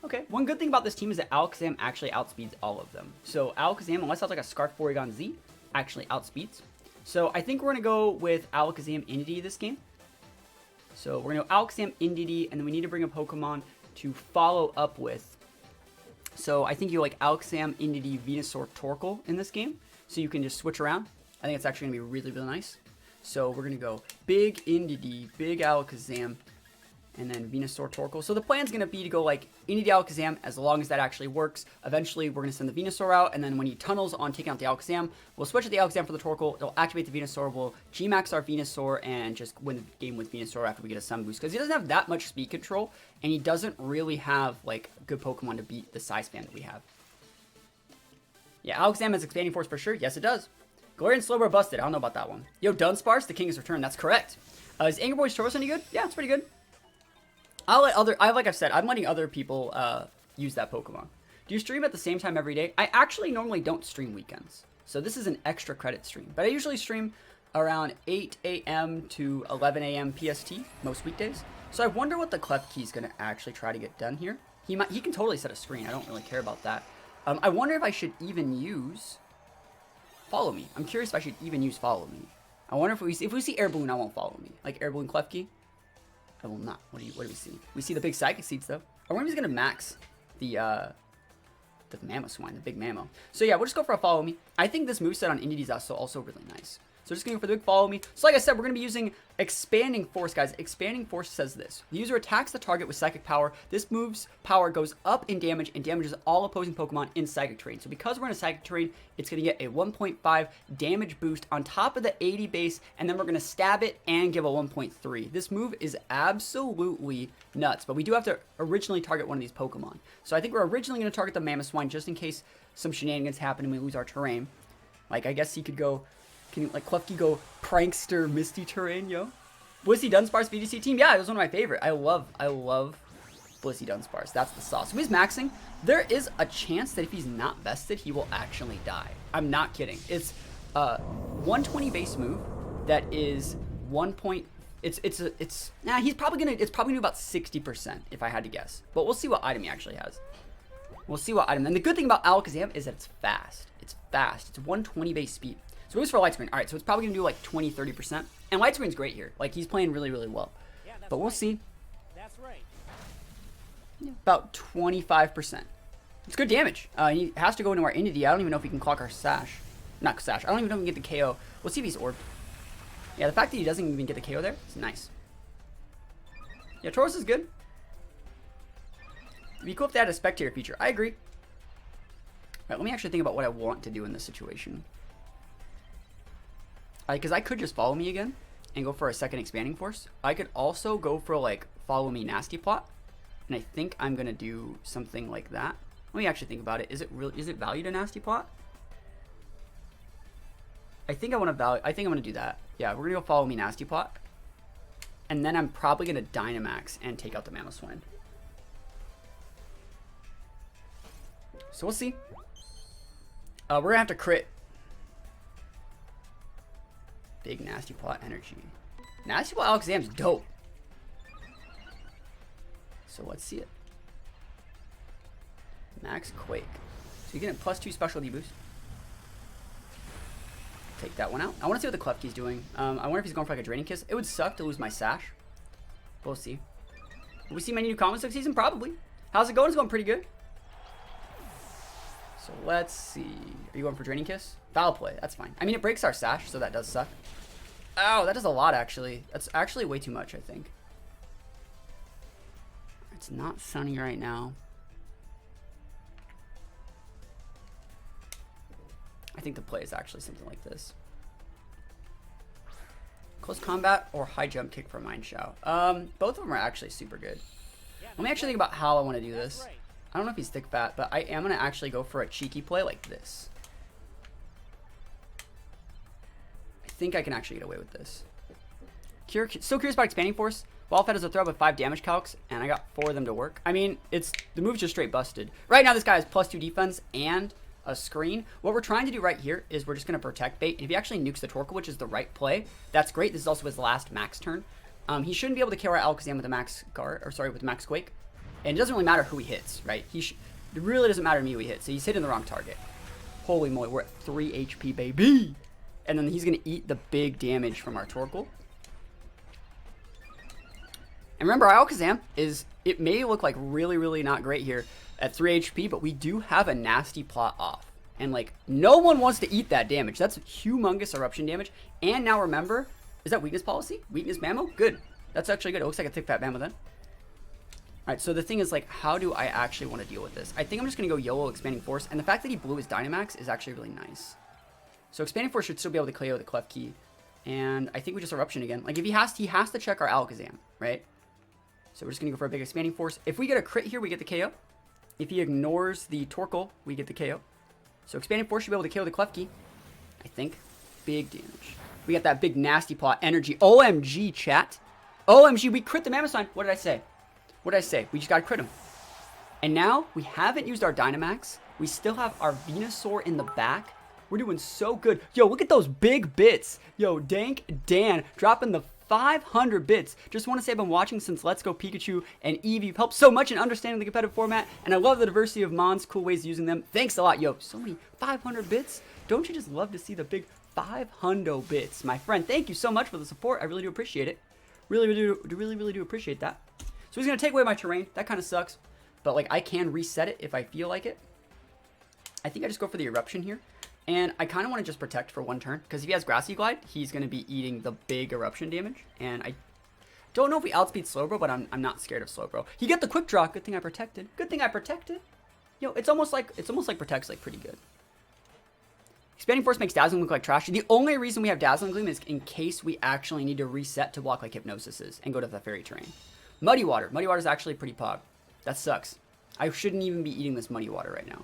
Okay, one good thing about this team is that Alakazam actually outspeeds all of them. So Alakazam, unless that's like a Scarf Porygon Z, actually outspeeds. So I think we're going to go with Alakazam Indeedee this game. So we're going to go Alakazam Indeedee, and then we need to bring a Pokemon to follow up with. So I think you like Alakazam, Indeedee, Venusaur, Torkoal in this game. So you can just switch around. I think it's actually going to be really, really nice. So we're going to go big Indeedee, big Alakazam, and then Venusaur, Torkoal. So the plan's going to be to go like Indeedee, Alakazam, as long as that actually works. Eventually, we're going to send the Venusaur out, and then when he tunnels on taking out the Alakazam, we'll switch to the Alakazam for the Torkoal. It'll activate the Venusaur. We'll GMax our Venusaur and just win the game with Venusaur after we get a Sun Boost. Because he doesn't have that much speed control, and he doesn't really have like good Pokemon to beat the size span that we have. Yeah, Alakazam has Expanding Force for sure. Yes, it does. Galarian Slowbro busted. I don't know about that one. Yo, Dunsparce, the king has returned. That's correct. Is Anger Boy's Chorus any good? Yeah, it's pretty good. Like I've said, I'm letting other people use that Pokemon. Do you stream at the same time every day? I actually normally don't stream weekends. So this is an extra credit stream. But I usually stream around 8 a.m. to 11 a.m. PST most weekdays. So I wonder what the Klefki is going to actually try to get done here. He can totally set a screen. I don't really care about that. I wonder if I should even use Follow Me. I'm curious if I should even use Follow Me. I wonder if we see Air Balloon, I won't Follow Me. Like Air Balloon Klefki. I will not. What do we see? We see the big Psychic Seeds, though. I wonder if he's going to max the Mamoswine, the big Mamo. So, yeah, we'll just go for a Follow Me. I think this moveset on Indeedee is also really nice. So, just going for the big Follow Me. So, like I said, we're going to be using Expanding Force, guys. Expanding Force says this. The user attacks the target with Psychic Power. This move's power goes up in damage and damages all opposing Pokemon in Psychic Terrain. So, because we're in a Psychic Terrain, it's going to get a 1.5 damage boost on top of the 80 base, and then we're going to stab it and give a 1.3. This move is absolutely nuts, but we do have to originally target one of these Pokemon. So, I think we're originally going to target the Mamoswine just in case some shenanigans happen and we lose our terrain. Like, I guess he could go... Can like Klefki go Prankster Misty Terrain, yo? Blissey Dunsparce VGC team? Yeah, it was one of my favorite. I love Blissey Dunsparce. That's the sauce. When he's maxing, there is a chance that if he's not vested, he will actually die. I'm not kidding. It's a 120 base move that is 1 point. It's probably gonna do about 60% if I had to guess. But we'll see what item he actually has. We'll see what item. And the good thing about Alakazam is that it's fast. It's fast. It's 120 base speed. So it was for Light Screen. All right, so it's probably going to do like 20-30%. And Light Screen's great here. Like, he's playing really, really well. Yeah, but we'll see. That's right. Yeah, about 25%. It's good damage. He has to go into our Indeedee. I don't even know if we can clock our Sash. Not Sash. I don't even know if we can get the KO. We'll see if he's Orb. Yeah, the fact that he doesn't even get the KO there is nice. Yeah, Tauros is good. It'd be cool if they had a Spectator feature. I agree. All right, let me actually think about what I want to do in this situation. Because I could just Follow Me again and go for a second Expanding Force. I could also go for like Follow Me Nasty Plot, and I think I'm gonna do something like that. Let me actually think about it. Is it valued a Nasty Plot? I think I'm gonna do that. Yeah, we're gonna go Follow Me Nasty Plot, and then I'm probably gonna Dynamax and take out the Mamoswine. So we'll see. We're gonna have to crit. Big Nasty Plot energy. Nasty Plot Alakazam's dope. So let's see it. Max Quake. So you get a +2 specialty boost. Take that one out. I want to see what the Klefki's doing. I wonder if he's going for like a Draining Kiss. It would suck to lose my Sash. We'll see. Will we see many new comments next season? Probably. How's it going? It's going pretty good. So let's see. Are you going for Draining Kiss? Foul play. That's fine. I mean, it breaks our Sash, so that does suck. Oh, that does a lot, actually. That's actually way too much, I think. It's not sunny right now. I think the play is actually something like this. Close combat or high jump kick for Mind Shao. Both of them are actually super good. Let me actually think about how I want to do this. I don't know if he's thick fat, but I am going to actually go for a cheeky play like this. I think I can actually get away with this. Still curious about Expanding Force. Wildfed has a throw with 5 damage calcs, and I got 4 of them to work. I mean, the move's just straight busted. Right now, this guy has +2 defense and a screen. What we're trying to do right here is we're just going to protect bait. And if he actually nukes the Torkoal, which is the right play, that's great. This is also his last max turn. He shouldn't be able to kill our Alakazam with a max guard, or sorry, with Max Quake. And it doesn't really matter who he hits, right? It really doesn't matter to me who he hits. So he's hitting the wrong target. Holy moly, we're at 3 HP, baby. And then he's going to eat the big damage from our Torkoal. And remember, our Alakazam it may look like really, really not great here at 3 HP, but we do have a nasty plot off. And like, no one wants to eat that damage. That's humongous eruption damage. And now remember, is that weakness policy? Weakness Mammo? Good. That's actually good. It looks like a thick fat Mammo then. Alright, so the thing is like, how do I actually want to deal with this? I think I'm just going to go YOLO Expanding Force. And the fact that he blew his Dynamax is actually really nice. So Expanding Force should still be able to KO the Klefki. And I think we just Eruption again. Like if he has to check our Alakazam, right? So we're just going to go for a big Expanding Force. If we get a crit here, we get the KO. If he ignores the Torkoal, we get the KO. So Expanding Force should be able to KO the Klefki. I think. Big damage. We got that big nasty plot energy. OMG, chat. OMG, we crit the Mammoth. What did I say? What did I say? We just got to crit him. And now, we haven't used our Dynamax. We still have our Venusaur in the back. We're doing so good. Yo, look at those big bits. Yo, Dank Dan dropping the 500 bits. Just want to say I've been watching since Let's Go Pikachu and Eevee. You've helped so much in understanding the competitive format, and I love the diversity of Mons, cool ways of using them. Thanks a lot. Yo, so many 500 bits. Don't you just love to see the big 500 bits? My friend, thank you so much for the support. I really do appreciate it. Really do appreciate that. So he's going to take away my terrain. That kind of sucks. But like I can reset it if I feel like it. I think I just go for the Eruption here. And I kind of want to just protect for one turn. Because if he has Grassy Glide, he's going to be eating the big Eruption damage. And I don't know if we outspeed Slowbro, but I'm not scared of Slowbro. He got the Quick Draw. Good thing I protected. Good thing I protected. Yo, it's almost like Protect's like pretty good. Expanding Force makes Dazzling look like trash. The only reason we have Dazzling Gleam is in case we actually need to reset to block like Hypnosis is and go to the Fairy terrain. Muddy Water. Muddy Water is actually pretty pog. That sucks. I shouldn't even be eating this Muddy Water right now.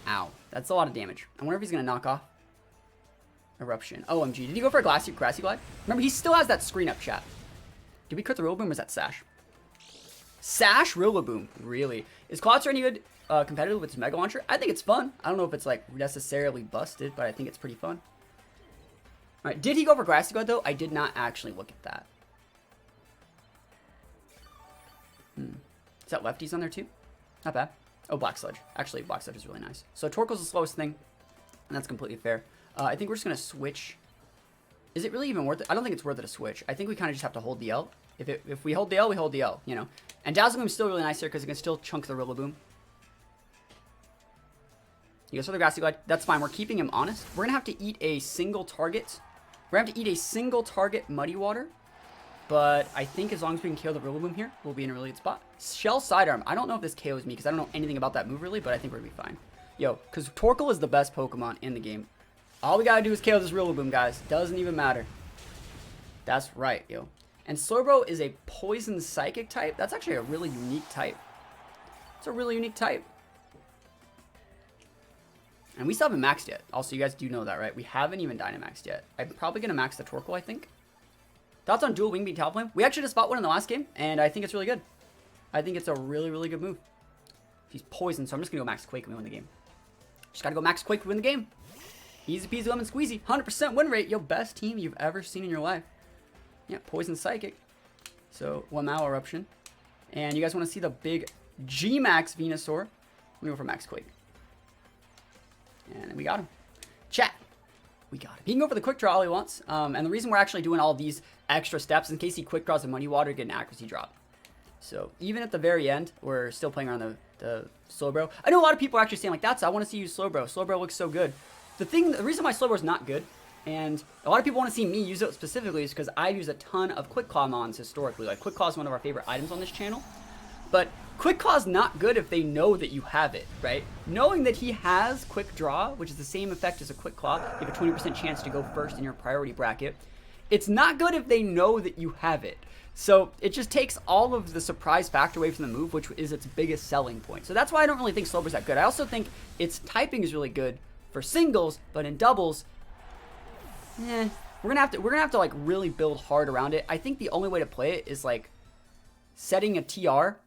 Ow. That's a lot of damage. I wonder if he's going to knock off Eruption. OMG. Did he go for a Grassy Glide? Remember, he still has that screen up, chat. Did we crit the Rillaboom or is that Sash? Sash Rillaboom. Really? Is Clotsur any good competitive with his Mega Launcher? I think it's fun. I don't know if it's like necessarily busted, but I think it's pretty fun. Alright, did he go for Grassy Glide though? I did not actually look at that. Is that Lefties on there too? Not bad. Oh, Black Sludge. Actually, Black Sludge is really nice. So Torkoal's the slowest thing, and that's completely fair. I think we're just going to switch. Is it really even worth it? I don't think it's worth it to switch. I think we kind of just have to hold the L. If we hold the L, we hold the L, you know. And Dazzling is still really nice here because it can still chunk the Rillaboom. He goes for the Grassy Glide. That's fine. We're keeping him honest. We're going to have to eat a single target. We're going to have to eat a single target Muddy Water. But I think as long as we can KO the Rillaboom here, we'll be in a really good spot. Shell Sidearm. I don't know if this KOs me because I don't know anything about that move really, but I think we're going to be fine. Yo, because Torkoal is the best Pokemon in the game. All we got to do is KO this Rillaboom, guys. Doesn't even matter. That's right, yo. And Slowbro is a Poison Psychic type. That's actually a really unique type. It's a really unique type. And we still haven't maxed yet. Also, you guys do know that, right? We haven't even Dynamaxed yet. I'm probably going to max the Torkoal, I think. Thoughts on dual Wing Beat Talonflame? We actually just fought one in the last game, and I think it's really good. I think it's a really good move. He's poisoned, so I'm just going to go Max Quake and we win the game. Just got to go Max Quake to win the game. Easy peasy lemon squeezy. 100% win rate. Yo, best team you've ever seen in your life. Yeah, Poison Psychic. So, 1 Mal Eruption. And you guys want to see the big GMax Venusaur. Let me go for Max Quake. And we got him. Chat. We got him. He can go for the quick draw all he wants. And the reason we're actually doing all these extra steps in case he quick draws a Muddy Water to get an accuracy drop. So even at the very end, we're still playing around the Slowbro. I know a lot of people are actually saying like, I want to see you Slowbro. Slowbro looks so good. The reason why Slowbro is not good, and a lot of people want to see me use it specifically, is because I use a ton of Quick Claw mons historically. Like Quick Claw is one of our favorite items on this channel. But Quick Claw is not good if they know that you have it, right? Knowing that he has Quick Draw, which is the same effect as a Quick Claw, you have a 20% chance to go first in your priority bracket. It's not good if they know that you have it. So it just takes all of the surprise factor away from the move, which is its biggest selling point. So that's why I don't really think Slowbro's that good. I also think its typing is really good for singles, but in doubles, we're gonna have to like really build hard around it. I think the only way to play it is like setting a TR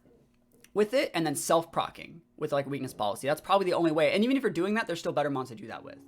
with it and then self-procking with like weakness policy. That's probably the only way. And even if you're doing that, there's still better mons to do that with.